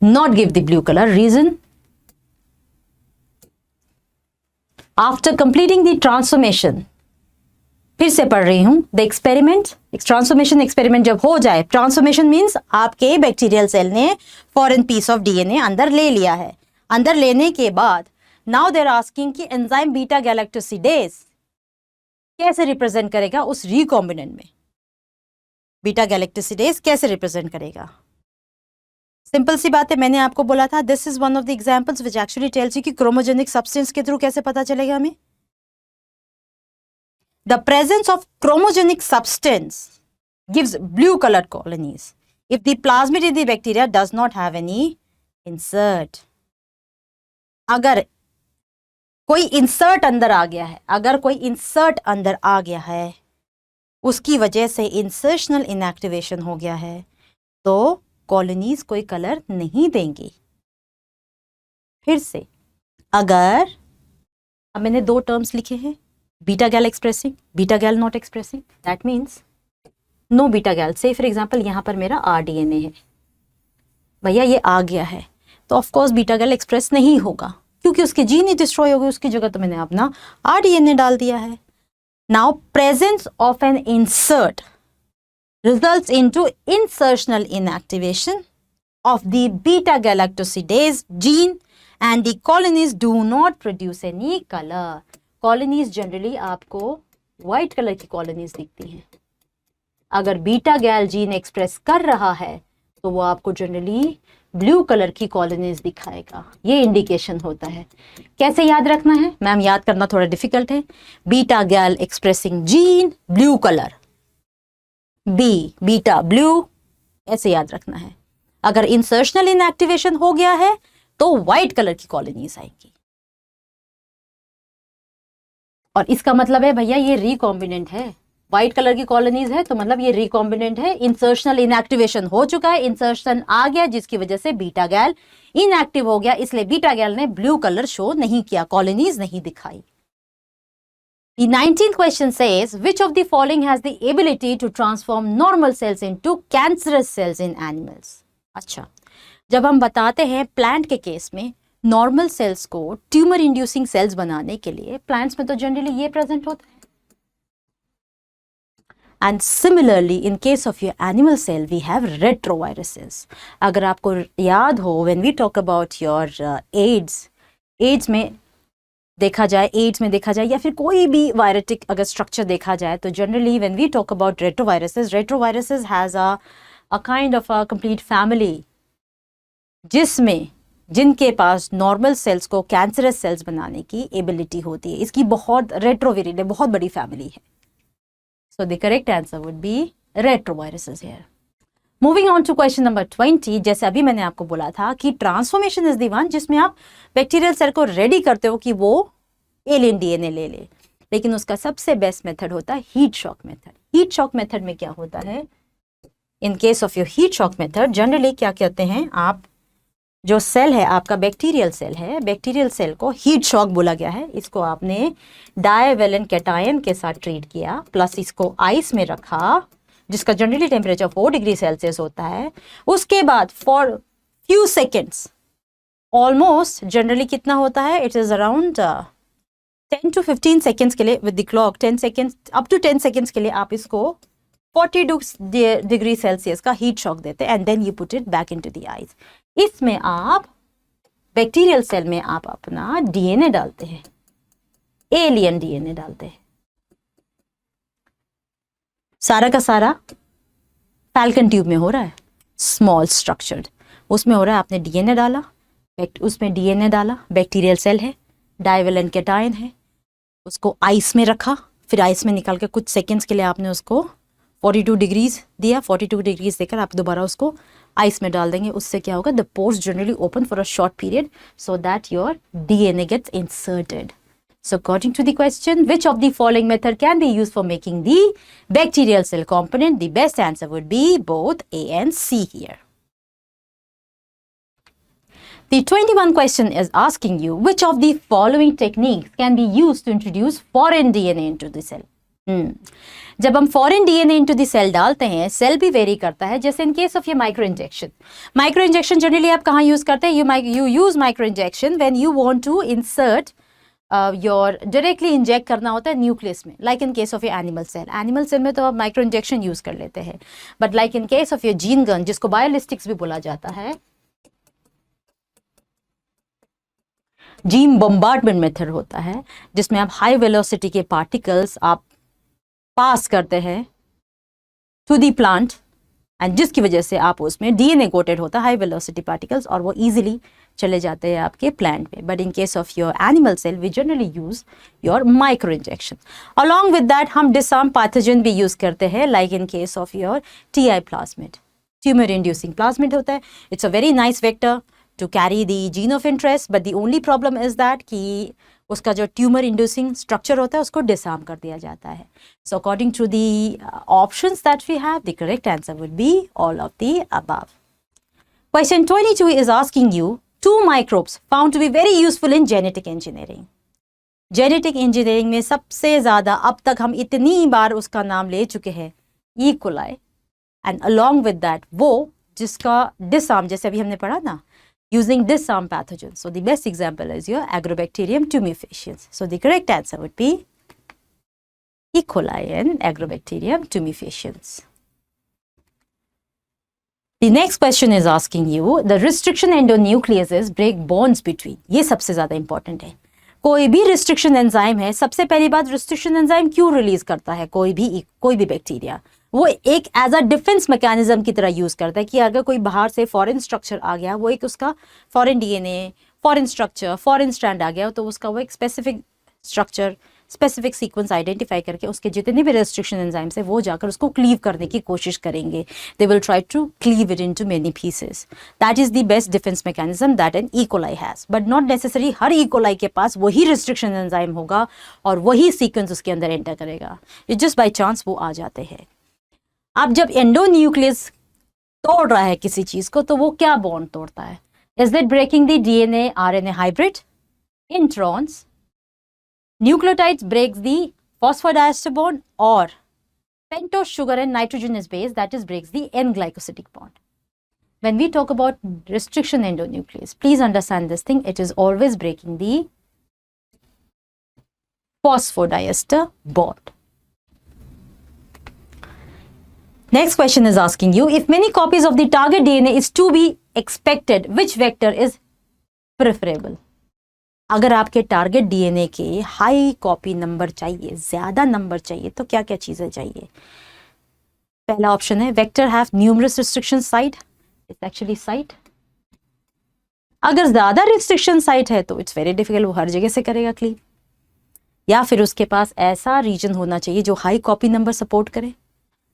Not give the blue color. Reason? After completing the transformation, फिर से पढ़ रही हूं, द एक्सपेरिमेंट, ट्रांसफॉर्मेशन एक्सपेरिमेंट जब हो जाए, ट्रांसफॉर्मेशन मीन्स आपके बैक्टीरियल सेल ने फॉरेन पीस ऑफ डीएनए अंदर ले लिया है। अंदर लेने के बाद नाउ देर आस्किंग कि एंजाइम बीटा गैलेक्टोसिडेज कैसे रिप्रेजेंट करेगा उस रिकॉम्बिनेंट में, बीटा गैलेक्टोसिडेज कैसे रिप्रेजेंट करेगा। सिंपल सी बात है, मैंने आपको बोला था this is one of the examples which actually tells you कि क्रोमोजेनिक सब्सटेंस के थ्रू कैसे पता चलेगा हमें। The presence of chromogenic substance gives blue colour colonies if the plasmid in the bacteria does not have any insert. अगर कोई insert अंदर आ गया है, अगर कोई इंसर्ट अंदर आ गया है, उसकी वजह से इंसर्शनल इनएक्टिवेशन हो गया है, तो कॉलोनीज कोई कलर नहीं देंगी। फिर से अगर, अब मैंने दो टर्म्स लिखे हैं, beta gal expressing, beta gal not expressing, that means no beta gal. Say for example यहाँ पर मेरा आरडीएनए है, भैया ये आ गया है तो ऑफ कोर्स बीटा गैल एक्सप्रेस नहीं होगा क्योंकि उसकी जीन ही डिस्ट्रॉय हो गई, उसकी जगह तो मैंने अपना आरडीएनए डाल दिया है। Now presence of an insert results into insertional inactivation of the beta galactosidase gene and the colonies do not produce any color. Colonies generally आपको व्हाइट कलर की कॉलोनीज दिखती हैं। अगर बीटा गैल जीन एक्सप्रेस कर रहा है तो वो आपको जनरली ब्लू कलर की कॉलोनीज दिखाएगा। ये इंडिकेशन होता है। कैसे याद रखना है मैम? याद करना थोड़ा डिफिकल्ट है। Beta gal expressing gene blue colour, B beta blue, ऐसे याद रखना है। अगर इंसर्शनल इनएक्टिवेशन हो गया है तो व्हाइट कलर की कॉलोनीज आएंगी। और इसका मतलब है भैया ये रिकॉम्बिनेंट है। व्हाइट कलर की कॉलोनीज है तो मतलब ये रिकॉम्बिनेंट है। इंसर्शनल इनएक्टिवेशन हो चुका है, इंसर्शन आ गया जिसकी वजह से बीटा गैल इनएक्टिव हो गया, इसलिए बीटा गैल ने ब्लू कलर शो नहीं किया, कॉलोनीज नहीं दिखाई। The 19th question says, which of the following has the ability to transform normal cells into cancerous cells in animals? अच्छा, जब हम बताते हैं प्लांट के केस में नॉर्मल सेल्स को ट्यूमर इंड्यूसिंग सेल्स बनाने के लिए, प्लांट्स में तो जनरली ये प्रेजेंट होता है। And similarly in case of your animal cell we have retroviruses. अगर आपको याद हो when we talk about your AIDS में देखा जाए या फिर कोई भी वायरेटिक अगर स्ट्रक्चर देखा जाए तो generally when we talk about retroviruses has a kind of a complete family जिनके पास नॉर्मल सेल्स को कैंसरस सेल्स बनाने की एबिलिटी होती है। इसकी बहुत रेट्रोविरिडे बहुत बड़ी फैमिली है। So the correct answer would be retroviruses here. Moving on to question number 20, जैसे अभी मैंने आपको बोला था कि ट्रांसफॉर्मेशन इज द वन जिसमें आप बैक्टीरियल सेल को रेडी करते हो कि वो एलियन डीएनए ले ले, लेकिन उसका सबसे बेस्ट मेथड होता है heat shock method. Heat shock method में क्या होता है? इन case of your heat shock method generally क्या कहते हैं, आप जो सेल है आपका बैक्टीरियल सेल है, बैक्टीरियल सेल को हीट शॉक बोला गया है। इसको आपने डाइवेलेंट कैटायन के साथ ट्रीट किया, प्लस इसको आइस में रखा जिसका जनरली टेम्परेचर 4 डिग्री सेल्सियस होता है। उसके बाद for few seconds, almost generally कितना होता है, it is around 10 to 15 seconds के लिए with the clock, 10 seconds up to 10 seconds के लिए आप इसको 42 डिग्री सेल्सियस का हीट शॉक देते हैं and then you put it back into the ice. इसमें आप बैक्टीरियल सेल में आप अपना डीएनए डालते हैं, एलियन डीएनए डालते हैं। सारा का सारा फैल्कन ट्यूब में हो रहा है, स्मॉल स्ट्रक्चर्ड, उसमें हो रहा है। आपने डीएनए डाला, उसमें डीएनए डाला, बैक्टीरियल सेल है, डाइवेलेंट कैटायन है, उसको आइस में रखा, फिर आइस में निकाल के कुछ सेकेंड्स के लिए आपने उसको 42 डिग्रीज दिया। 42 डिग्रीज देकर आप दोबारा उसको आइस में डाल देंगे। उससे क्या होगा, the pores generally open for a short period so that your DNA gets inserted. So according to the question, which of the following method can be used for making the bacterial cell component? The best answer would be both A and C here. The 21 question is asking you, which of the following techniques can be used to introduce foreign DNA into the cell? जब हम foreign DNA into the cell डालते हैं, cell भी vary करता है। जैसे in case of ये microinjection generally आप कहाँ यूज करते हैं? You use microinjection when you want to insert your directly inject करना होता है न्यूक्लियस में, like in case of your animal cell में तो आप माइक्रो इंजेक्शन यूज कर लेते हैं। But like in case of your gene gun, जिसको बायोलिस्टिक्स भी बोला जाता है, जीन बम्बार्डमेंट मेथड होता है जिसमें आप हाई वेलोसिटी के पार्टिकल्स आप पास करते हैं टू दी प्लांट एंड जिसकी वजह से आप उसमें डीएनए कोटेड होता है हाई वेलोसिटी पार्टिकल्स और वो इजीली चले जाते हैं आपके प्लांट में। But in case of your animal cell we generally use your microinjection. Along with that हम डिसआर्म पैथोजन भी यूज करते हैं, like in case of your Ti plasmid, tumour inducing plasmid होता है। It's a very nice vector to carry the gene of interest, but the only problem is that कि उसका जो tumour inducing structure होता है उसको डिसआर्म कर दिया जाता है। So according to the options that we have, the correct answer would be all of the above. Question 22 is asking you 2 microbes found to be very useful in genetic engineering. Genetic engineering में सबसे ज़्यादा अब तक हम इतनी बार उसका नाम ले चुके हैं, E coli, and along with that वो जिसका डिसआर्म, जैसे अभी हमने पढ़ा ना, using disarm pathogens. So the best example is your Agrobacterium tumefaciens. So the correct answer would be E. coli and Agrobacterium tumefaciens. The next question is asking you, the restriction endonucleases break bonds between, ये सबसे ज़्यादा important है, कोई भी restriction enzyme है, सबसे पहली बात रिस्ट्रिक्शन एंजाइम क्यों रिलीज करता है कोई भी बैक्टीरिया, वो एक एज अ डिफेंस मैकेनिज्म की तरह यूज करता है कि अगर कोई बाहर से फॉरेन स्ट्रक्चर आ गया, वो एक उसका foreign DNA, foreign structure, foreign strand आ गया, तो उसका वो एक specific structure, specific sequence identify करके उसके जितने भी रेस्ट्रिक्शन एंजाइम्स है वो जाकर उसको क्लीव करने की कोशिश करेंगे. They will try to cleave it into many pieces. That is the best defence mechanism that an E coli has, but not necessary हर इकोलाई के पास वही रिस्ट्रिक्शन एंजाइम होगा और वही सीक्वेंस उसके अंदर एंटर करेगा. इट जस्ट बाई चांस वो आ जाते हैं. अब जब एंडोन्यूक्लियस तोड़ रहा है किसी चीज को, तो वो क्या बॉन्ड तोड़ता है? Is it breaking the DNA RNA hybrid? Introns. Nucleotides breaks the phosphodiester bond, or pentose sugar and nitrogenous base, that is breaks the N-glycosidic bond. When we talk about restriction endonuclease, please understand this thing, it is always breaking the phosphodiester bond. Next question is asking you, if many copies of the target DNA is to be expected, which vector is preferable? अगर आपके target DNA के high copy number चाहिए, ज्यादा number चाहिए, तो क्या क्या चीजें चाहिए? पहला ऑप्शन है vector have numerous restriction site. It's actually site. अगर ज्यादा रिस्ट्रिक्शन साइट है तो इट्स वेरी डिफिकल्ट, वो हर जगह से करेगा क्लीव. या फिर उसके पास ऐसा रीजन होना चाहिए जो हाई कॉपी नंबर सपोर्ट करे,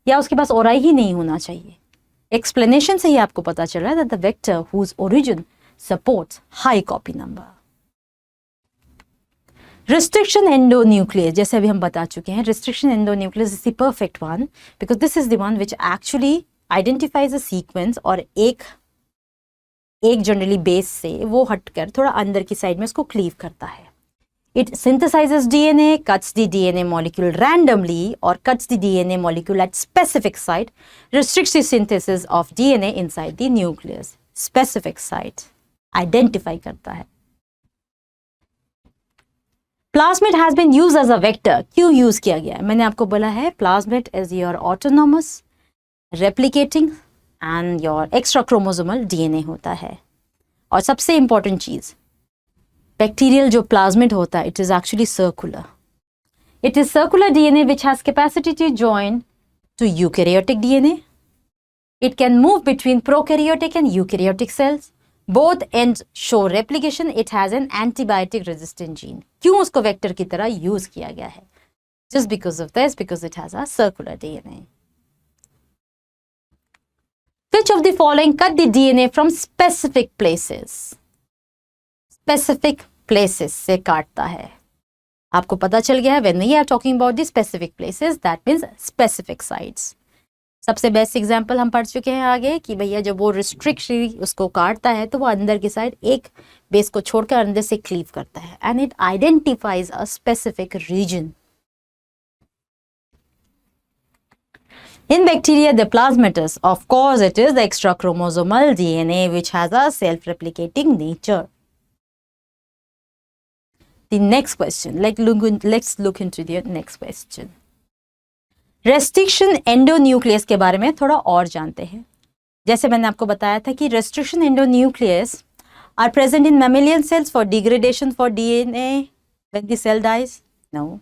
या उसके पास ओराई ही नहीं होना चाहिए. एक्सप्लेनेशन से ही आपको पता चल रहा है that the vector whose origin supports high copy number. Restriction endonuclease, जैसे अभी हम बता चुके हैं, restriction endonuclease is the perfect one because this is the one which actually identifies a sequence और एक जनरली बेस से वो हटकर थोड़ा अंदर की साइड में उसको क्लीव करता है. It synthesises DNA, cuts the DNA molecule randomly और cuts the DNA molecule at specific site, restricts the synthesis of DNA inside the nucleus. Specific site identify करता है. Plasmid has been used as a vector. क्यों use किया गया है? मैंने आपको बोला है plasmid is your autonomous replicating and your extra chromosomal DNA होता है. और सबसे इंपॉर्टेंट चीज, बैक्टीरियल जो प्लाज्मिड होता है, it is actually circular. It is circular DNA which has capacity to join to eukaryotic DNA. It can move between prokaryotic and eukaryotic cells. Both ends show replication. It has an antibiotic resistant gene. क्यों उसको vector की तरह use किया गया है? Just because of this, because it has a circular DNA. Which of the following cut the DNA from specific places? Specific places से काटता है. आपको पता चल गया है when we are talking about the specific places, that means specific sites. सबसे best example हम पढ़ चुके हैं आगे कि भैया जब वो रिस्ट्रिक्टली उसको काटता है तो वो अंदर की साइड एक बेस को छोड़कर अंदर से क्लीव करता है and it identifies a specific region. In bacteria, the plasmatus, of course, it is the extra chromosomal DNA which has a self-replicating nature. The next question, let's look into the next question. Restriction endonuclease के बारे में थोड़ा और जानते हैं. जैसे मैंने आपको बताया था कि restriction endonuclease are present in mammalian cells for degradation for DNA when the cell dies. No.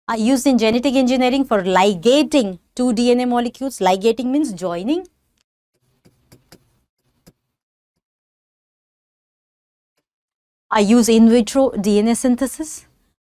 Are used in genetic engineering for ligating two DNA molecules. Ligating means joining. Are used in vitro DNA synthesis.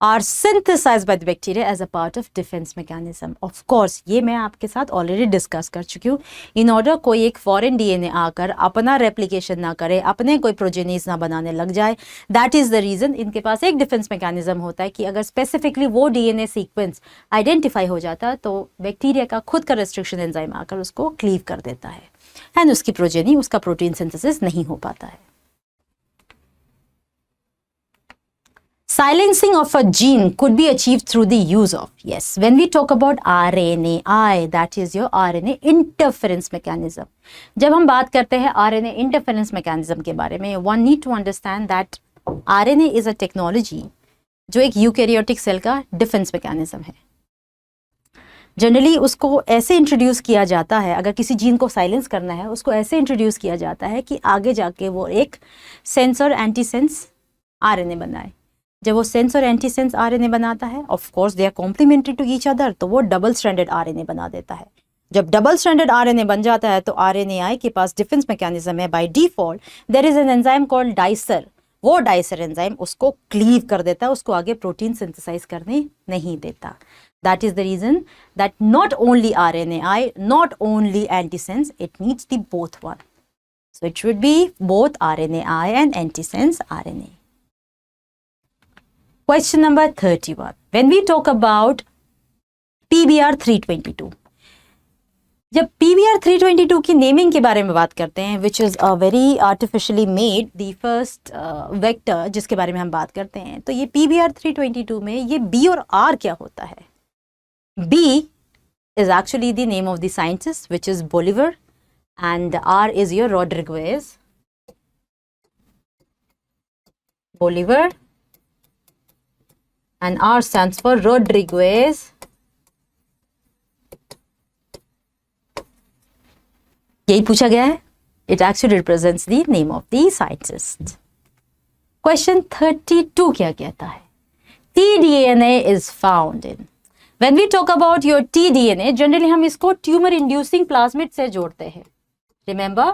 Are synthesized by the bacteria as a part of defense mechanism. Of course, ये मैं आपके साथ already discuss कर चुकी हूँ. In order कोई एक foreign DNA आकर अपना रेप्लिकेशन ना करे, अपने कोई प्रोजेनीज ना बनाने लग जाए, दैट इज द रीजन इनके पास एक डिफेंस मैकेनिज्म होता है कि अगर स्पेसिफिकली वो डीएनए सीक्वेंस आइडेंटिफाई हो जाता है तो बैक्टीरिया का खुद का रेस्ट्रिक्शन एंजाइम आकर उसको क्लीव कर देता है एंड उसकी प्रोजेनी, उसका प्रोटीन सिंथेसिस नहीं हो पाता है. Silencing of a gene could be achieved through the use of, yes, when we talk about RNAi, that is your RNA interference mechanism. जब हम बात करते हैं RNA interference mechanism के बारे में, one need to understand that RNA is a technology जो एक यूकैरियोटिक सेल का डिफेंस मैकेनिज्म है. जनरली उसको ऐसे इंट्रोड्यूस किया जाता है, अगर किसी जीन को साइलेंस करना है उसको ऐसे इंट्रोड्यूस किया जाता है कि आगे जाके वो एक सेंस और एंटी सेंस RNA बनाए. जब वो सेंस और एंटी सेंस आरएनए बनाता है, of course they are complementary to each other, तो वो डबल स्ट्रैंडेड आरएनए बना देता है। जब डबल स्ट्रैंडेड आरएनए बन जाता है तो आरएनएआई के पास डिफेंस मैकेनिज्म है, by default there is an enzyme called dicer. वो डाइसर एंजाइम उसको क्लीव कर देता है, उसको आगे प्रोटीन सिंथेसाइज करने नहीं देता। That is the reason that not only RNAi, not only antisense, it needs the both one. So it should be both RNAi and antisense RNA. Question number 31. When we talk about PBR322, जब PBR322 की naming के बारे में बात करते हैं, which is a very artificially made the first vector जिसके बारे में हम बात करते हैं, तो ये PBR322 में ये B और R क्या होता है? B is actually the name of the scientist, which is Bolivar, and R is your Rodriguez. Bolivar, and R stands for Rodriguez. यही पूछा गया है. It actually represents the name of the scientist. Question 32 क्या कहता है? tDNA is found in. When we talk about your tDNA, generally हम इसको tumor inducing plasmid से जोड़ते हैं. Remember?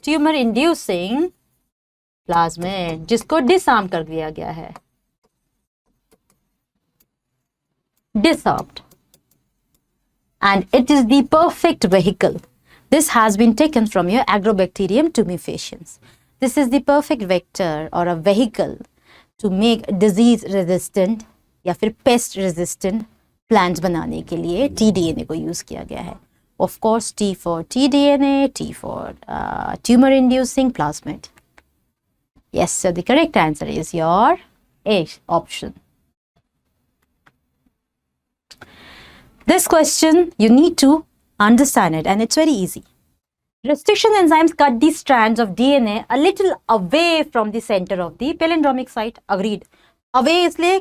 Tumor inducing plasmid, जिसको disarm कर दिया गया है. Disarmed. And it is the perfect vehicle. This has been taken from your Agrobacterium tumefaciens. This is the perfect vector or a vehicle to make disease resistant या फिर paste resistant plants बनाने के लिए tDNA को use किया गया है. Of course T for tDNA, T for tumour inducing plasmid. Yes, so the correct answer is your A option. This question you need to understand it and it's very easy. Restriction enzymes cut the strands of DNA a little away from the center of the palindromic site. Agreed. Away इसलिए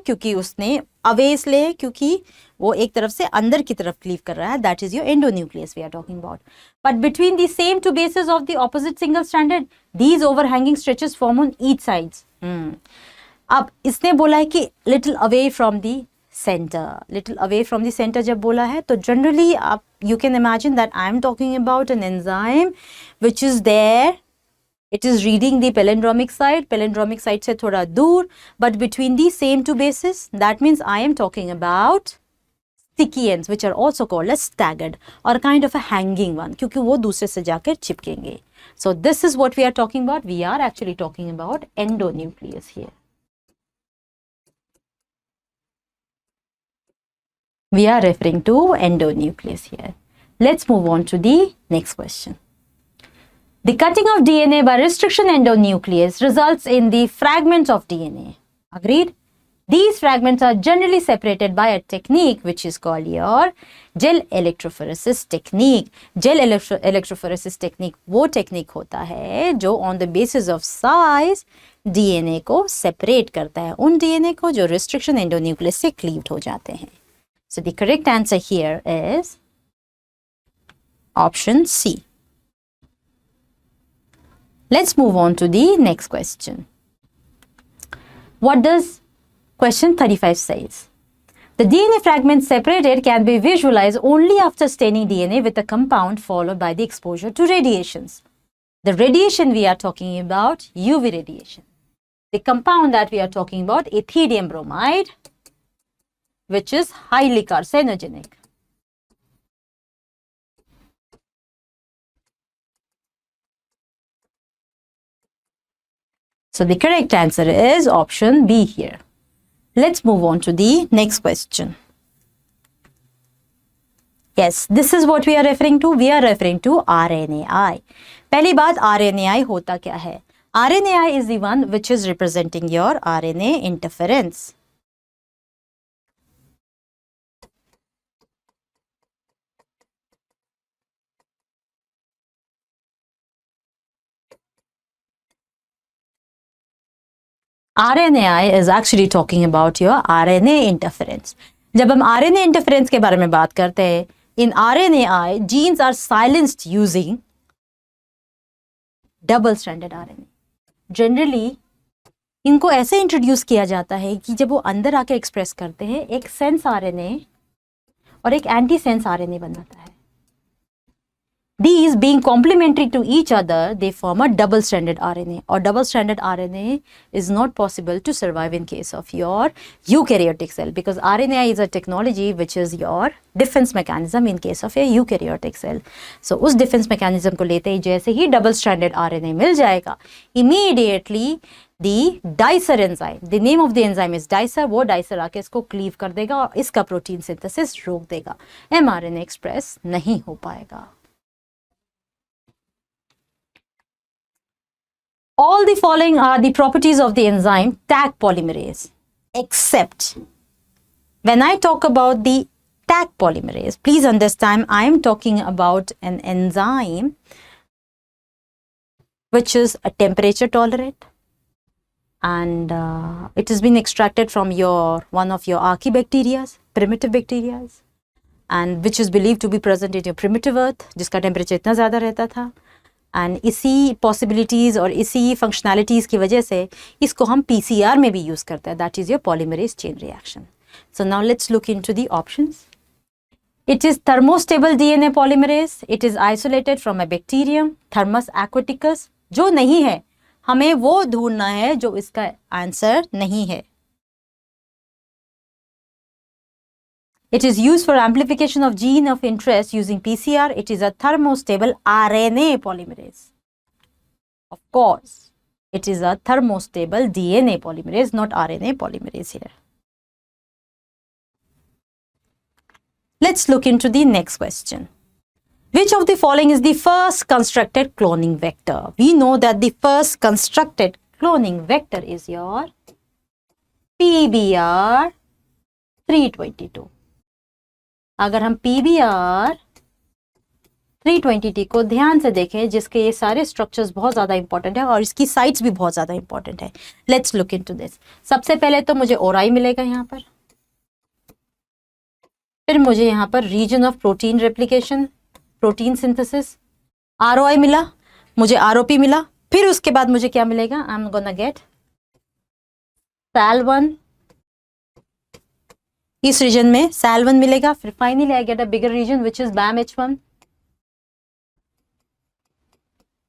क्योंकि वो एक तरफ से अंदर की तरफ cleave कर रहा है. That is your endonuclease we are talking about. But between the same two bases of the opposite single stranded these overhanging stretches form on each sides. अब इसने बोला है कि little away from the centre. Little away from the centre जब बोला है तो generally आप you can imagine that I am talking about an enzyme which is there. It is reading the palindromic site से थोड़ा दूर, but between the same two bases, that means I am talking about sticky ends, which are also called as staggered or kind of a hanging one, क्योंकि वो दूसरे से जाकर चिपकेंगे. So this is what we are talking about. We are actually talking about endonucleus here. We are referring to endonucleus here. Let's move on to the next question. The cutting of DNA by restriction endonuclease results in the fragments of DNA. Agreed? These fragments are generally separated by a technique which is called your gel electrophoresis technique. Gel electrophoresis technique वो technique होता है जो on the basis of size DNA को separate करता है, उन DNA को जो restriction endonuclease से cleaved हो जाते हैं. So the correct answer here is option C. Let's move on to the next question. What does question 35 says? The DNA fragments separated can be visualized only after staining DNA with a compound followed by the exposure to radiations. The radiation we are talking about, UV radiation. The compound that we are talking about, ethidium bromide, which is highly carcinogenic. So the correct answer is option B here. Let's move on to the next question. Yes, this is what we are referring to. We are referring to RNAi. पहली बात RNAi होता क्या है? RNAi is the one which is representing your RNA interference. RNAi is actually talking about your RNA interference. जब हम RNA interference के बारे में बात करते हैं, in RNAi, genes are silenced using double-stranded RNA. Generally, इनको ऐसे इंट्रोड्यूस किया जाता है कि जब वो अंदर आके एक्सप्रेस करते हैं, एक सेंस आरएनए और एक एंटी सेंस आरएनए बनाता है. These being complementary to each other, they form a double-stranded RNA. Or double-stranded RNA is not possible to survive in case of your eukaryotic cell, because RNA is a technology which is your defense mechanism in case of a eukaryotic cell. So उस defense mechanism को लेते ही जैसे ही double-stranded RNA मिल जाएगा, immediately the dicer enzyme, the name of the enzyme is dicer, वो dicer आके इसको cleave कर देगा और इसका protein synthesis रोक देगा. mRNA express नहीं हो पाएगा. All the following are the properties of the enzyme Taq polymerase, except when I talk about the Taq polymerase, please understand I am talking about an enzyme which is a temperature tolerant, and it has been extracted from one of your archaebacteria, primitive bacteria, and which is believed to be present in your primitive earth, जिसका temperature इतना ज़्यादा रहता था. And इसी possibilities और इसी functionalities की वजह से इसको हम PCR में भी यूज़ करते हैं. That is your polymerase chain reaction. So now let's look into the options. It is thermostable DNA polymerase. It is isolated from a bacterium thermos aquaticus. जो नहीं है, हमें वो ढूंढना है जो इसका आंसर नहीं है. It is used for amplification of gene of interest using PCR. It is a thermostable RNA polymerase. Of course, it is a thermostable DNA polymerase, not RNA polymerase here. Let's look into the next question. Which of the following is the first constructed cloning vector? We know that the first constructed cloning vector is your PBR 322. अगर हम PBR 320T को ध्यान से देखें, जिसके ये सारे structures बहुत ज़्यादा इंपॉर्टेंट है और इसकी साइट्स भी बहुत ज़्यादा इंपॉर्टेंट है. Let's look into this. सबसे पहले तो मुझे ओराई मिलेगा यहाँ पर, फिर मुझे यहाँ पर region of protein replication, protein synthesis, ROI मिला, मुझे ROP मिला, फिर उसके बाद मुझे क्या मिलेगा? I am gonna get SAL1. इस रीजन में SAL1 मिलेगा. फिर finally I get a bigger region which is BAMH1.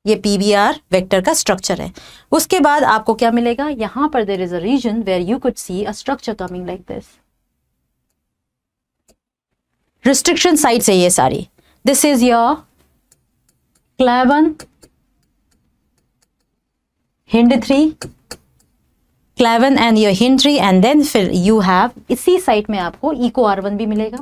ये PBR वेक्टर का स्ट्रक्चर है. उसके बाद आपको क्या मिलेगा? यहां पर there is a region where you could see a structure coming like this. Restriction sites है ये सारी. This is your CLAV1, HIND3, CLAV1 and your HIND3, and then फिर you have इसी साइट में आपको EcoR1 भी मिलेगा.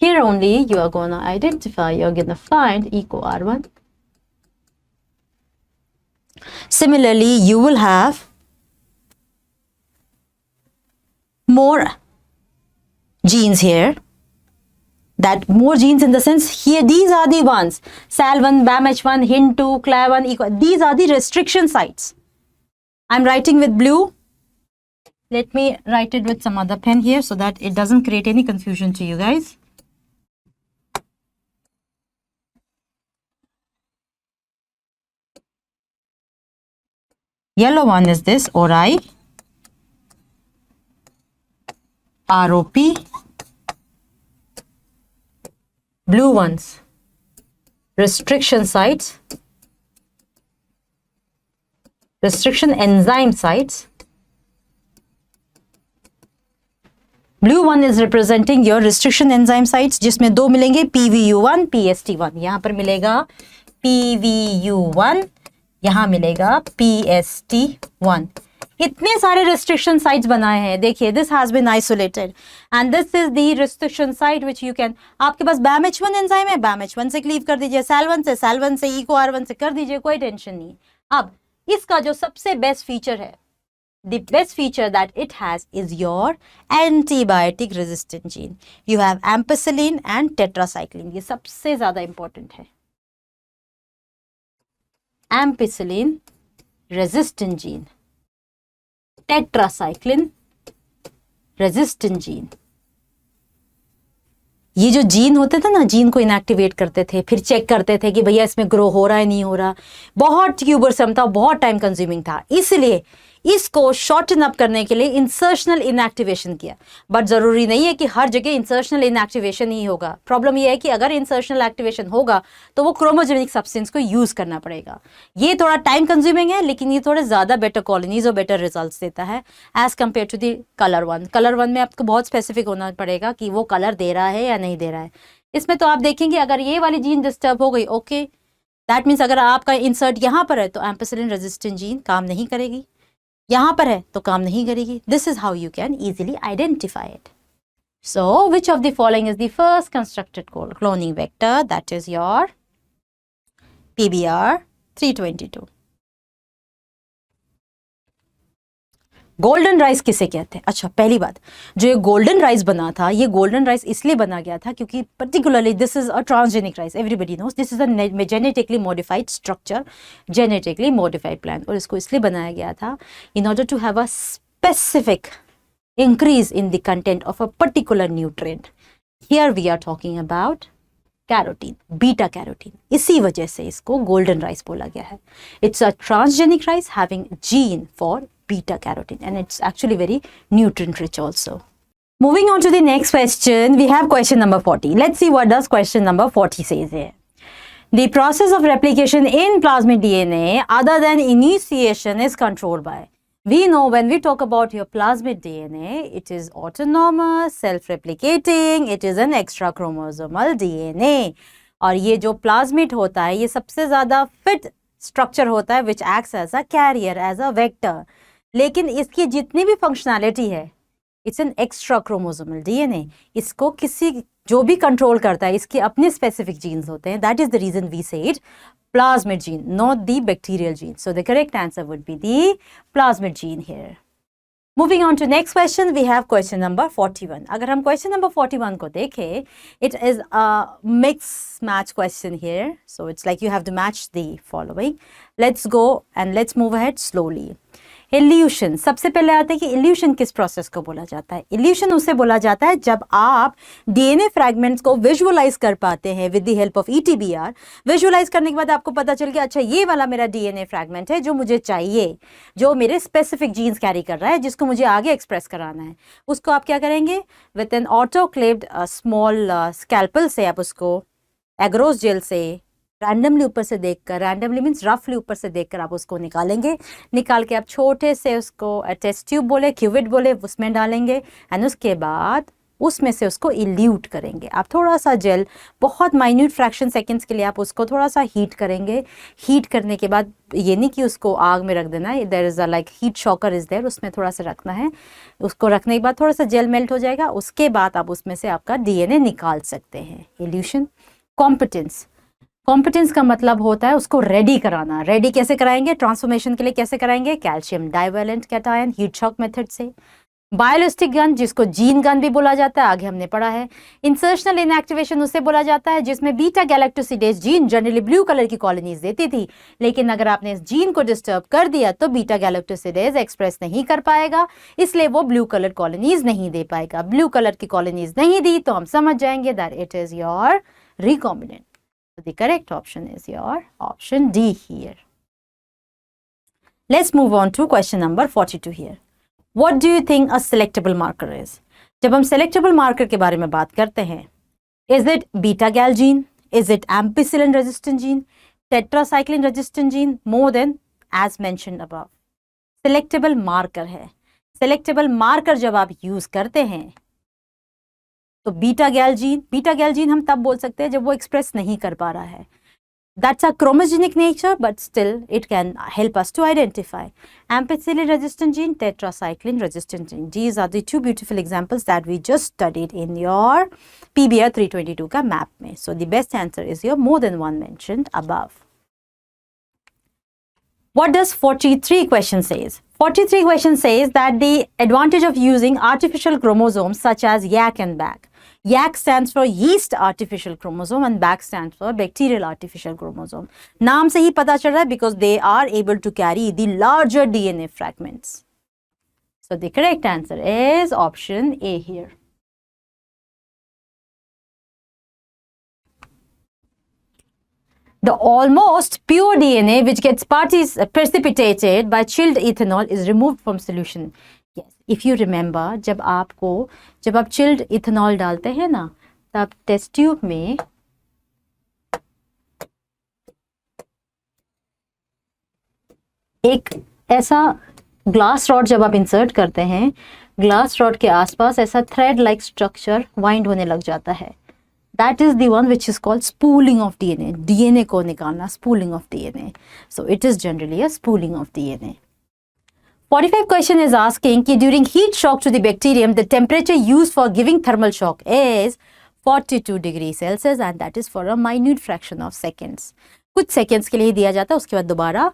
Here only you are gonna identify, you're gonna find EcoR1. Similarly, you will have more genes here. That more genes in the sense here, these are the ones, SAL1, BAMH1, HIND2, CLAV1, these are the restriction sites. I'm writing with blue. Let me write it with some other pen here so that it doesn't create any confusion to you guys. Yellow one is this, ORI, ROP. Blue ones, restriction sites, restriction enzyme sites. Blue one is representing your restriction enzyme sites, जिसमें दो मिलेंगे, PVU1, PST1. यहाँ पर मिलेगा PVU1, यहाँ मिलेगा PST1. इतने सारे रिस्ट्रिक्शन साइट्स बनाए हैं. देखिए, this has been isolated and this is the restriction site which you can. आपके पास BAMH1 एंजाइम है, BAMH1 से क्लीव कर दीजिए, SAL1 से EcoR1 से कर दीजिए, कोई टेंशन नहीं. अब इसका जो सबसे बेस्ट फीचर है, the best feature that it has is your antibiotic resistant gene. You have ampicillin and tetracycline. ये सबसे ज्यादा इंपॉर्टेंट है. Ampicillin resistant gene, tetracycline resistant gene. ये जो जीन होते थे ना, जीन को इनएक्टिवेट करते थे, फिर चेक करते थे कि भैया इसमें ग्रो हो रहा है नहीं हो रहा, बहुत क्यूबरसम था, बहुत टाइम कंज्यूमिंग था, इसलिए इसको शॉर्टन अप करने के लिए इंसर्शनल इनएक्टिवेशन किया। बट जरूरी नहीं है कि हर जगह इंसर्शनल इनएक्टिवेशन ही होगा। प्रॉब्लम ये है कि अगर इंसर्शनल एक्टिवेशन होगा तो वो क्रोमोजेनिक सब्सटेंस को यूज करना पड़ेगा। ये थोड़ा टाइम कंज्यूमिंग है, लेकिन ये थोड़े ज्यादा बेटर कॉलोनीज और बेटर रिजल्ट्स देता है as compare to the colour one. Colour one में आपको बहुत स्पेसिफिक होना पड़ेगा कि वो कलर दे रहा है या नहीं दे रहा है। इसमें तो आप देखेंगे अगर ये वाली जीन डिस्टर्ब हो गई, ओके, दैट मीन्स अगर आपका इंसर्ट यहाँ पर है तो एम्पिसिलिन रेजिस्टेंट जीन काम नहीं करेगी, यहाँ पर है तो काम नहीं करेगी। This is how you can easily identify it. So which of the following is the first constructed cloning vector? That is your PBR 322। Golden rice किसे कहते हैं? अच्छा, पहली बात, जो ये गोल्डन राइस बना था, ये गोल्डन राइस इसलिए बना गया था क्योंकि particularly this is a transgenic rice. Everybody knows this is a genetically modified structure, genetically modified plant, और इसको इसलिए बनाया गया था in order to have a specific increase in the content of a particular nutrient. Here we are talking about carotene, beta carotene. इसी वजह से इसको गोल्डन राइस बोला गया है। It's a transgenic rice having gene for beta carotene, and it's actually very nutrient rich also. Moving on to the next question, we have question number 40. Let's see what does question number 40 says here. The process of replication in plasmid DNA other than initiation is controlled by. We know when we talk about your plasmid DNA, it is autonomous, self-replicating, it is an extra chromosomal DNA. और ये जो plasmid होता है, ये सबसे ज़्यादा fit structure होता है which acts as a carrier, as a vector. लेकिन इसकी जितनी भी फंक्शनैलिटी है, it's an extra chromosomal DNA. इसको किसी जो भी कंट्रोल करता है, इसके अपने स्पेसिफिक जीन्स होते हैं। That is the reason we said plasmid gene, not the bacterial gene. So the correct answer would be the plasmid gene here. Moving on to next question, we have question number 41। अगर हम question number 41 को देखें, it is a mix match question here, so it's like you have to match the following. Let's go and let's move ahead slowly. Elution, सबसे पहले आते हैं कि evolution किस प्रोसेस को बोला जाता है? इल्यूशन उसे बोला जाता है जब आप डीएनए फ्रैगमेंट्स को विजुअलाइज कर पाते हैं with the help of ETBR। Visualise करने के बाद आपको पता चल गया, अच्छा ये वाला मेरा डीएनए फ्रैगमेंट है जो मुझे चाहिए, जो मेरे स्पेसिफिक जीन्स कैरी कर रहा है, जिसको मुझे आगे एक्सप्रेस कराना है। उसको आप क्या करेंगे? With an autoclaved small scalpel से आप उसको एग्रोस जेल से रैंडमली ऊपर से देखकर, रैंडमली मीन्स रफली ऊपर से देखकर आप उसको निकालेंगे। निकाल के आप छोटे से उसको टेस्ट ट्यूब बोले, क्यूविट बोले, उसमें डालेंगे एंड उसके बाद उसमें से उसको इल्यूट करेंगे। आप थोड़ा सा जेल, बहुत माइन्यूट फ्रैक्शन सेकंड्स के लिए आप उसको थोड़ा सा हीट करेंगे। हीट करने के बाद ये नहीं कि उसको आग में रख देना है, there is a like heat shocker is there, उसमें थोड़ा सा रखना है। उसको रखने के बाद थोड़ा सा जेल मेल्ट हो जाएगा, उसके बाद आप उसमें से आपका DNA निकाल सकते हैं। इल्यूशन। कॉम्पिटेंस, कॉम्पिटेंस का मतलब होता है उसको रेडी कराना। रेडी कैसे कराएंगे? ट्रांसफॉर्मेशन के लिए कैसे कराएंगे? Calcium divalent cation heat shock method से। बायोलिस्टिक गन, जिसको जीन गन भी बोला जाता है, आगे हमने पढ़ा है। इंसर्शनल इनएक्टिवेशन उसे बोला जाता है जिसमें beta galactosidase gene generally blue colour की कॉलोनीज देती थी, लेकिन अगर आपने इस जीन को डिस्टर्ब कर दिया तो बीटा गैलेक्टोसिडेज एक्सप्रेस नहीं कर पाएगा, इसलिए वो ब्लू कलर कॉलोनीज नहीं दे पाएगा। ब्लू कलर की कॉलोनीज नहीं दी तो हम समझ जाएंगे that it is your recombinant. The correct option is your option D here. Let's move on to question number 42 here. What do you think a selectable marker is? जब हम selectable marker के बारे में बात करते हैं, is it beta gal gene? Is it ampicillin resistant gene? Tetracycline resistant gene? More than as mentioned above. Selectable marker है। Selectable marker जब आप use करते हैं तो बीटा गैल जीन हम तब बोल सकते हैं जब वो एक्सप्रेस नहीं कर पा रहा है। That's a chromogenic nature but still it can help us to identify ampicillin resistant gene, tetracycline resistant gene. These are the two beautiful examples that we just studied in your PBR 322 का map में। So the best answer is your more than one mentioned above. What does 43 question says? 43 question says that the advantage of using artificial chromosomes such as YAC and BAC. YAC stands for yeast artificial chromosome and BAC stands for bacterial artificial chromosome. नाम से ही पता चल रहा है because they are able to carry the larger DNA fragments. So the correct answer is option A here. The almost pure DNA which gets precipitated by chilled ethanol is removed from solution. Yes, if you remember, जब आप chilled ethanol डालते हैं ना, तब test tube में एक ऐसा glass rod जब आप इंसर्ट करते हैं, ग्लास रॉड के आसपास ऐसा थ्रेड लाइक स्ट्रक्चर वाइंड होने लग जाता है. That is the one which is called spooling of DNA. DNA को निकालना, spooling of DNA. So it is generally a spooling of DNA. 45 question is asking कि during heat shock to the bacterium, the temperature used for giving thermal shock is 42 degrees Celsius and that is for a minute fraction of seconds. कुछ seconds के लिए दिया जाता है, उसके बाद दोबारा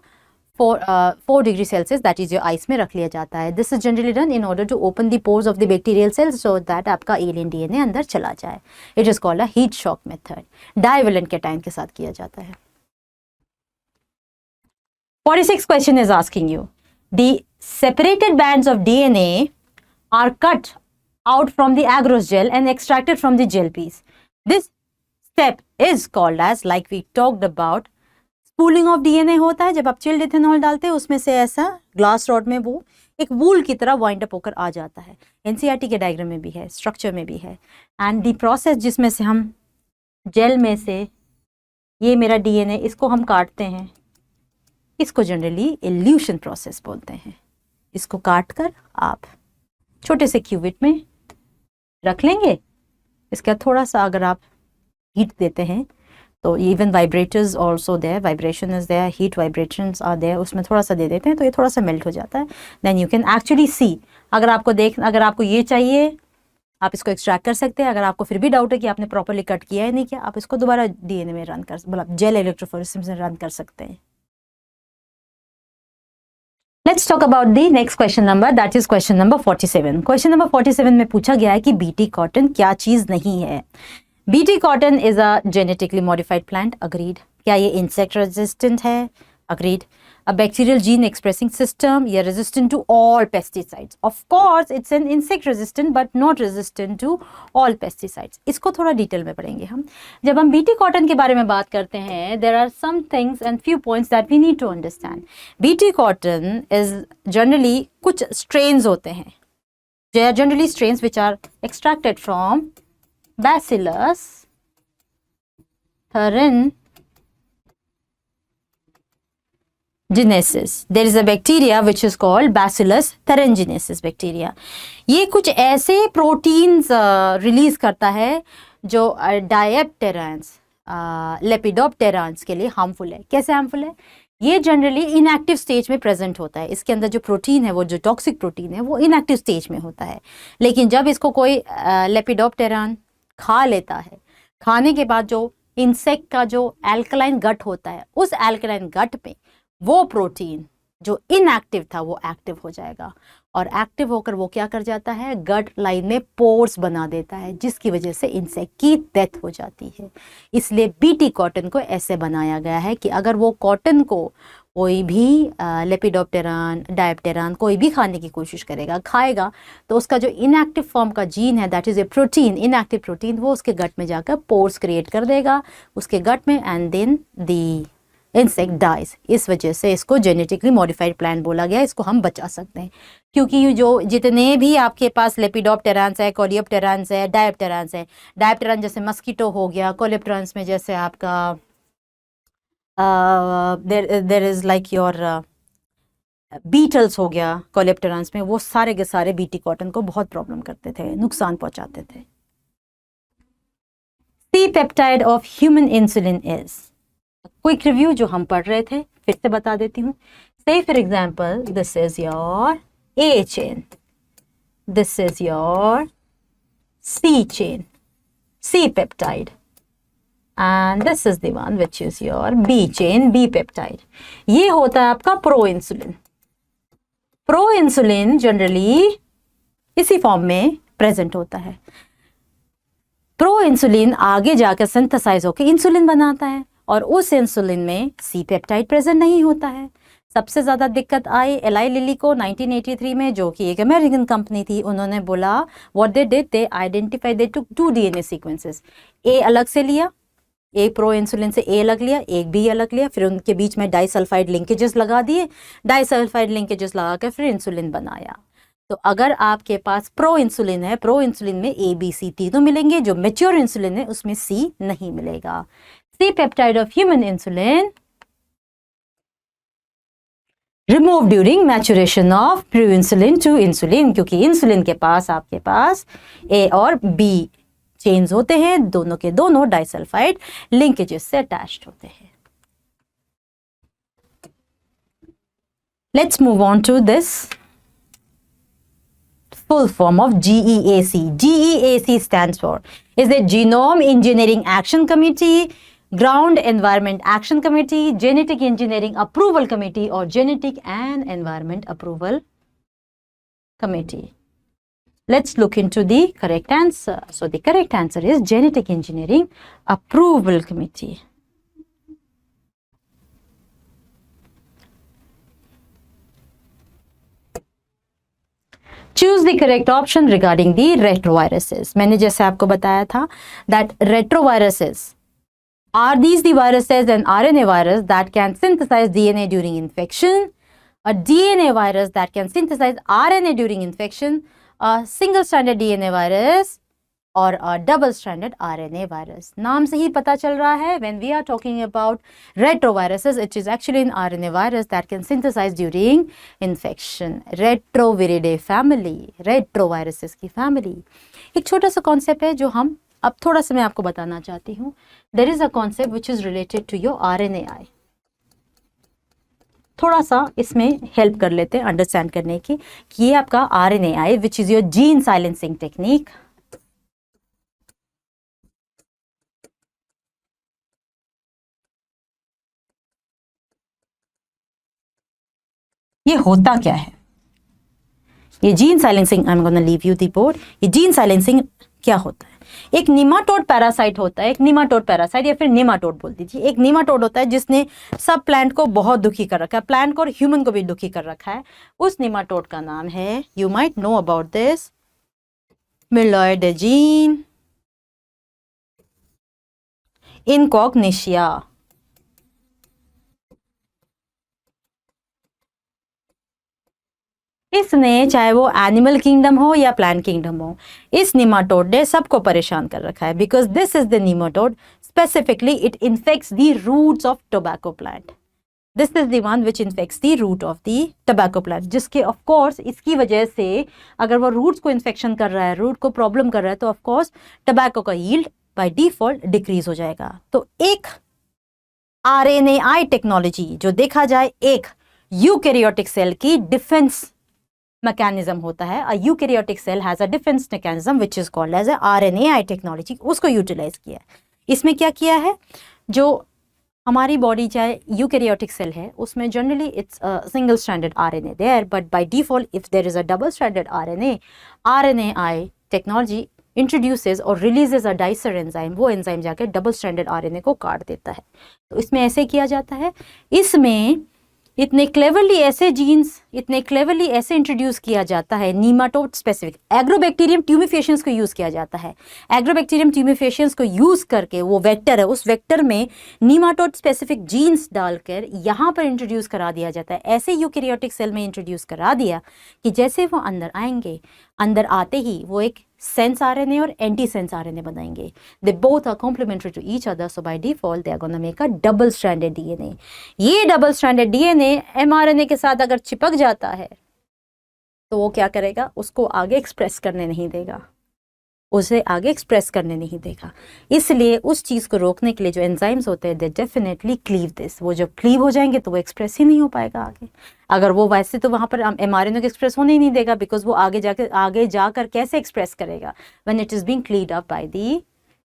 4 degree Celsius that is your ice में रख लिया जाता है. This is generally done in order to open the pores of the bacterial cells so that आपका alien DNA अंदर चला जाए. It is called a heat shock method. Divalent cation के साथ किया जाता है. 46 question is asking you, the separated bands of DNA are cut out from the agarose gel and extracted from the gel piece. This step is called as, like we talked about, spooling of DNA होता है. जब आप chilled ethanol डालते हैं उसमें से ऐसा glass rod में वो एक वूल की तरह वाइंड अप होकर आ जाता है. एनसीईआरटी के डायग्राम में भी है, स्ट्रक्चर में भी है. एंड दी प्रोसेस जिसमें से हम जेल में से ये मेरा डीएनए इसको हम काटते हैं, इसको जनरली इल्यूशन प्रोसेस बोलते हैं. इसको काट कर आप छोटे से क्यूबिट में रख लेंगे. इसका थोड़ा सा अगर आप हीट देते हैं तो even vibrators also there, vibration is there, heat vibrations are there, उसमें थोड़ा सा दे देते हैं तो ये थोड़ा सा मेल्ट हो जाता है. Then you can actually see, अगर आपको ये चाहिए आप इसको एक्सट्रैक्ट कर सकते हैं. अगर आपको फिर भी डाउट है कि आपने प्रॉपर्ली कट किया है नहीं किया, आप इसको दोबारा डीएनए में रन कर, मतलब जेल इलेक्ट्रोफोरेसिस में रन कर सकते हैं. Let's talk about the next question number, that is question number 47. Question number 47 में पूछा गया है कि बीटी कॉटन क्या चीज नहीं है. BT cotton is a genetically modified plant. Agreed. क्या ये इंसेक्ट रेजिस्टेंट है? Agreed. A bacterial gene expressing system, या resistant to all pesticides? Of course it's an insect resistant but not resistant to all pesticides. इसको थोड़ा detail में पढ़ेंगे हम. जब हम बीटी कॉटन के बारे में बात करते हैं, there are some things and few points that we need to understand. BT cotton is generally कुछ स्ट्रेन्स होते हैं, they are generally strains which are extracted from Bacillus thuringiensis. There is a bacteria which is called Bacillus thuringiensis bacteria. ये कुछ ऐसे proteins release करता है जो डायप्टेरांस, लेपिडोप्टेरांस के लिए हार्मफुल है. कैसे हार्मफुल है? ये जनरली इनएक्टिव स्टेज में प्रेजेंट होता है. इसके अंदर जो प्रोटीन है, वो जो टॉक्सिक प्रोटीन है, वो इनएक्टिव स्टेज में होता है. लेकिन जब इसको कोई लेपिडोप्टेरान खा लेता है, खाने के बाद जो इंसेक्ट का जो एल्कलाइन गट होता है, उस एल्कलाइन गट में वो प्रोटीन जो इनएक्टिव था वो एक्टिव हो जाएगा. और एक्टिव होकर वो क्या कर जाता है, गट लाइन में पोर्स बना देता है, जिसकी वजह से इंसेक्ट की डेथ हो जाती है. इसलिए बीटी कॉटन को ऐसे बनाया गया है कि अगर वो कॉटन को कोई भी लेपिडोप्टेरान, डायप्टेरान कोई भी खाने की कोशिश करेगा, खाएगा, तो उसका जो इनएक्टिव फॉर्म का जीन है, that is a protein, inactive protein, वो उसके गट में जाकर पोर्स क्रिएट कर देगा उसके गट में, and then the insect dies. इस वजह से इसको जेनेटिकली मॉडिफाइड प्लांट बोला गया. इसको हम बचा सकते हैं क्योंकि जो जितने भी आपके पास लेपिडोप्टेरान्स है, कोलियोप्टेरान्स है, डायप्टेरान्स है, डायप्टेरान जैसे मस्कीटो हो गया, कोलियोप्टेरान्स में जैसे आपका there is like your beetles हो गया कोलेप्टेरान्स में, वो सारे के सारे बीटी कॉटन को बहुत प्रॉब्लम करते थे, नुकसान पहुंचाते थे. C peptide of human insulin is. Quick review जो हम पढ़ रहे थे फिर से बता देती हूँ. Say for example, this is your A chain, this is your C chain, C peptide, and this is the one which is your B chain, B peptide. ये होता है आपका pro insulin. Pro insulin generally इसी form में present होता है. Pro insulin आगे जाकर सिंथेसाइज होकर इंसुलिन बनाता है और उस इंसुलिन में सी पेप्टाइड प्रेजेंट नहीं होता है. सबसे ज़्यादा दिक्कत आई एलाई लिली को 1983 में, जो कि एक अमेरिकन कंपनी थी. उन्होंने बोला what they did, they identified, they took 2 DNA sequences. ए अलग से लिया एक प्रो इंसुलिन से ए अलग लिया, एक बी अलग लिया, फिर उनके बीच में डाइसल्फाइड लिंकेजेस लगा दिए, डाइसल्फाइड लिंकेजेस लगा कर फिर इंसुलिन बनाया। तो अगर आपके पास प्रो इंसुलिन है, प्रो इंसुलिन में ए बी सी तीनों मिलेंगे, जो मैच्योर इंसुलिन है उसमें सी नहीं मिलेगा। C peptide of human insulin remove during maturation of pro insulin to insulin, क्योंकि इंसुलिन के पास आपके पास ए और बी चेन्स होते हैं, दोनों के दोनों डाइसल्फाइड लिंकेजेस से अटैच्ड होते हैं। Let's move on to this full form of GEAC. GEAC stands for is the Genome Engineering Action Committee, Ground Environment Action Committee, Genetic Engineering Approval Committee, or Genetic and Environment Approval Committee. Let's look into the correct answer. So the correct answer is Genetic Engineering Approval Committee. Choose the correct option regarding the retroviruses. मैंने जैसे आपको बताया था that retroviruses are these the viruses and RNA virus that can synthesize DNA during infection, a DNA virus that can synthesize RNA during infection, a single-stranded DNA virus और a double-stranded RNA virus. नाम से ही पता चल रहा है when we are talking about retroviruses, it is actually an RNA virus that can synthesize during infection. Retroviridae family, retroviruses की family. एक छोटा सा concept है जो हम अब थोड़ा सा मैं आपको बताना चाहती हूँ. There is a concept which is related to your RNAi. थोड़ा सा इसमें हेल्प कर लेते हैं अंडरस्टैंड करने की कि ये आपका RNAi which is your gene silencing technique. ये होता क्या है? ये gene silencing, I am gonna leave you the board. ये जीन साइलेंसिंग क्या होता है? एक निमाटोड पैरासाइट होता है, एक निमाटोड पैरासाइट या फिर निमाटोड बोल दीजिए. एक निमाटोड होता है जिसने सब प्लांट को बहुत दुखी कर रखा है, प्लांट को और ह्यूमन को भी दुखी कर रखा है. उस निमाटोड का नाम है, you might know about this, Meloidogyne incognita. इसने चाहे वो एनिमल किंगडम हो या प्लांट किंगडम हो, इस निमाटोड ने सबको परेशान कर रखा है. Because this is the nematode, specifically it infects the roots of tobacco plant. This is the one which infects the root of the tobacco plant, जिसके ऑफ कोर्स इसकी वजह से अगर वो रूट्स को इन्फेक्शन कर रहा है, रूट को प्रॉब्लम कर रहा है, तो ऑफ कोर्स टोबैको का यील्ड बाय डिफॉल्ट डिक्रीज हो जाएगा. तो एक आरएनएआई टेक्नोलॉजी जो देखा जाए एक यूकैरियोटिक सेल की डिफेंस मैकेनिज्म होता है. A eukaryotic cell has a defence mechanism which is called as RNAi technology. उसको यूटिलाइज किया है. इसमें क्या किया है, जो हमारी बॉडी चाहे यूकैरियोटिक सेल है उसमें generally it's single stranded RNA there, but by default if there is a double stranded RNA, RNAi technology introduces और रिलीजेस अ डाइसर एंजाइम. वो एंजाइम जाकर डबल स्ट्रैंडेड आरएनए को काट देता है. तो इसमें ऐसे किया जाता है. इसमें इतने क्लेवरली ऐसे जीन्स, इतने क्लेवरली ऐसे इंट्रोड्यूस किया जाता है नीमाटोड स्पेसिफिक एग्रोबैक्टीरियम ट्यूमिफेशियंस को यूज़ किया जाता है. एग्रोबैक्टीरियम ट्यूमिफेशियंस को यूज़ करके वो वेक्टर है, उस वेक्टर में नीमाटोड स्पेसिफिक जीन्स डालकर यहाँ पर इंट्रोड्यूस करा दिया जाता है. ऐसे यूकैरियोटिक सेल में इंट्रोड्यूस करा दिया कि जैसे वो अंदर आएंगे, अंदर आते ही वो एक सेंस आरएनए और एंटी सेंस आरएनए बनाएंगे. They both are complementary to each other, so by default they are gonna make a double stranded DNA. ये डबल स्ट्रैंडेड डीएनए एमआरएनए के साथ अगर चिपक जाता है तो वो क्या करेगा, उसको आगे एक्सप्रेस करने नहीं देगा, उसे आगे एक्सप्रेस करने नहीं देगा. इसलिए उस चीज़ को रोकने के लिए जो एंजाइम्स होते हैं दे डेफिनेटली क्लीव दिस. वो जब क्लीव हो जाएंगे तो वो एक्सप्रेस ही नहीं हो पाएगा आगे. अगर वो वैसे तो वहाँ पर एमआरएनए को एक्सप्रेस होने ही नहीं देगा, बिकॉज वो आगे जाकर कैसे एक्सप्रेस करेगा when it is being cleaved up by the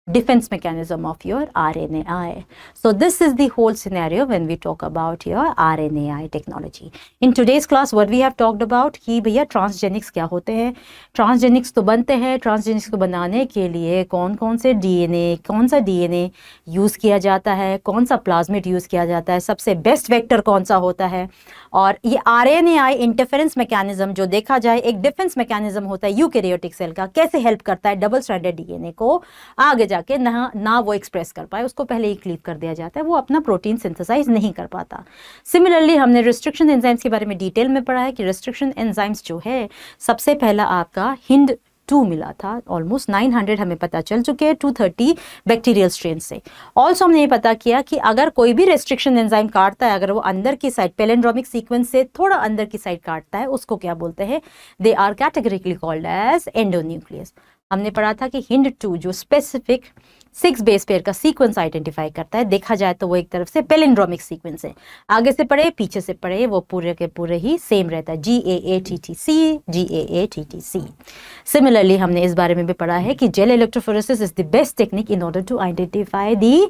defense mechanism of your RNAi. So this is the whole scenario when we talk about your RNAi technology. In today's class what we have talked about कि भैया transgenics क्या होते हैं, transgenics तो बनते हैं, transgenics को बनाने के लिए कौन कौन से डीएनए, कौन सा डीएनए यूज़ किया जाता है, कौन सा प्लाज्मिड यूज़ किया जाता है, सबसे बेस्ट वेक्टर कौन सा होता है. और ये RNAi इंटरफेरेंस मैकेनिज्म जो देखा जाए एक डिफेंस मैकेनिज्म होता है यूकैरियोटिक सेल का, कैसे हेल्प करता है डबल स्ट्रैंडेड डीएनए को आगे जाके ना वो एक्सप्रेस कर पाए, उसको पहले ही क्लीव कर दिया जाता है, वो अपना प्रोटीन सिंथेसाइज नहीं कर पाता। सिमिलरली हमने रिस्ट्रिक्शन एंजाइम्स के बारे में डिटेल में पढ़ा है कि रिस्ट्रिक्शन एंजाइम्स जो है, सबसे पहला आपका HIND2 मिला था, ऑलमोस्ट 900 हमें पता चल चुके हैं 230 बैक्टीरियल स्ट्रेन से। ऑल्सो हमने ये पता किया कि अगर कोई भी रेस्ट्रिक्शन एंजाइम काटता है, अगर वो अंदर की साइड पैलिंड्रोमिक सीक्वेंस से थोड़ा अंदर की साइड काटता है, उसको क्या बोलते हैं, they are categorically called as endonuclease. हमने पढ़ा था कि HIND2 जो स्पेसिफिक 6 बेस पेयर का सीक्वेंस आइडेंटिफाई करता है, देखा जाए तो वो एक तरफ से पैलिंड्रोमिक सीक्वेंस है, आगे से पढ़े पीछे से पढ़े वो पूरे के पूरे ही सेम रहता है, GAATTC GAATTC। सिमिलरली हमने इस बारे में भी पढ़ा है कि gel electrophoresis is the best technique in order to identify the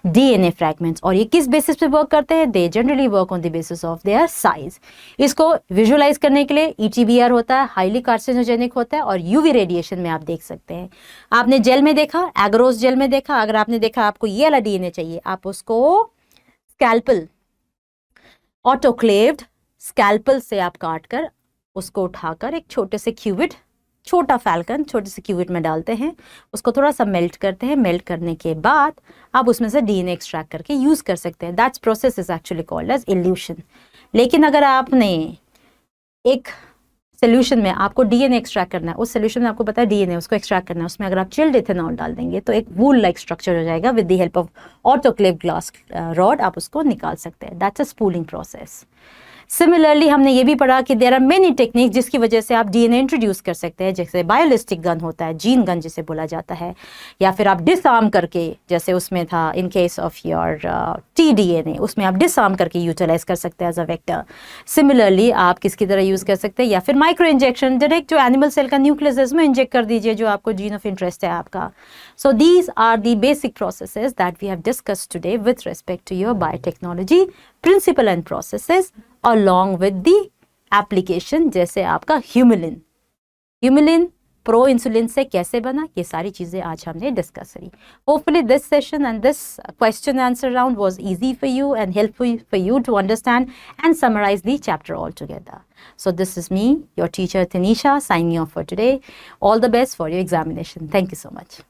DNA fragments. और ये किस बेसिस पे वर्क करते हैं, they generally work on the basis of their size. इसको विजुअलाइज करने के लिए ETBR होता है, हाईली कार्सिनोजेनिक होता है, और UV रेडिएशन में आप देख सकते हैं। आपने जेल में देखा, एग्रोस जेल में देखा, अगर आपने देखा आपको ये वाला DNA चाहिए, आप उसको स्कैल्पल, ऑटोक्लेव्ड स्कैल्पल से आप काट कर उसको उठाकर एक छोटे से क्यूबिट, छोटा फैल्कन छोटे से क्यूबिट में डालते हैं, उसको थोड़ा सा मेल्ट करते हैं, मेल्ट करने के बाद आप उसमें से DNA एक्सट्रैक्ट करके यूज कर सकते हैं। That's process is actually called as elution. लेकिन अगर आपने एक सोल्यूशन में आपको DNA एक्सट्रैक्ट करना है, उस सोल्यूशन में आपको पता है DNA उसको एक्सट्रैक्ट करना है, उसमें अगर आप चिल्ड इथेनॉल डाल देंगे तो एक वूल लाइक स्ट्रक्चर हो जाएगा, with the help of autoclave glass rod आप उसको निकाल सकते हैं। That's a spooling process. Similarly हमने ये भी पढ़ा कि देयर आर मेनी टेक्निक जिसकी वजह से आप DNA इंट्रोड्यूस कर सकते हैं, जैसे बायोलिस्टिक गन होता है, जीन गन जिसे बोला जाता है, या फिर आप डिसआर्म करके, जैसे उसमें था इन केस ऑफ योर tDNA, उसमें आप डिसआर्म करके यूटिलाइज कर सकते हैं एज अ वेक्टर। सिमिलरली आप किसकी तरह यूज कर सकते हैं, या फिर माइक्रो इंजेक्शन, डायरेक्ट जो एनिमल सेल का न्यूक्लियस में इंजेक्ट कर दीजिए जो आपको जीन ऑफ इंटरेस्ट है आपका। So these are the basic processes that we have discussed today with respect to your biotechnology principle and processes, along with the application, जैसे आपका ह्यूमिलिन प्रो इंसुलिन से कैसे बना, ये सारी चीजें आज हमने डिस्कस करी। Hopefully this session and this question answer round was easy for you and helpful for you to understand and summarise the chapter all together. So this is me, your teacher Tanisha, signing off for today. All the best for your examination. Thank you so much.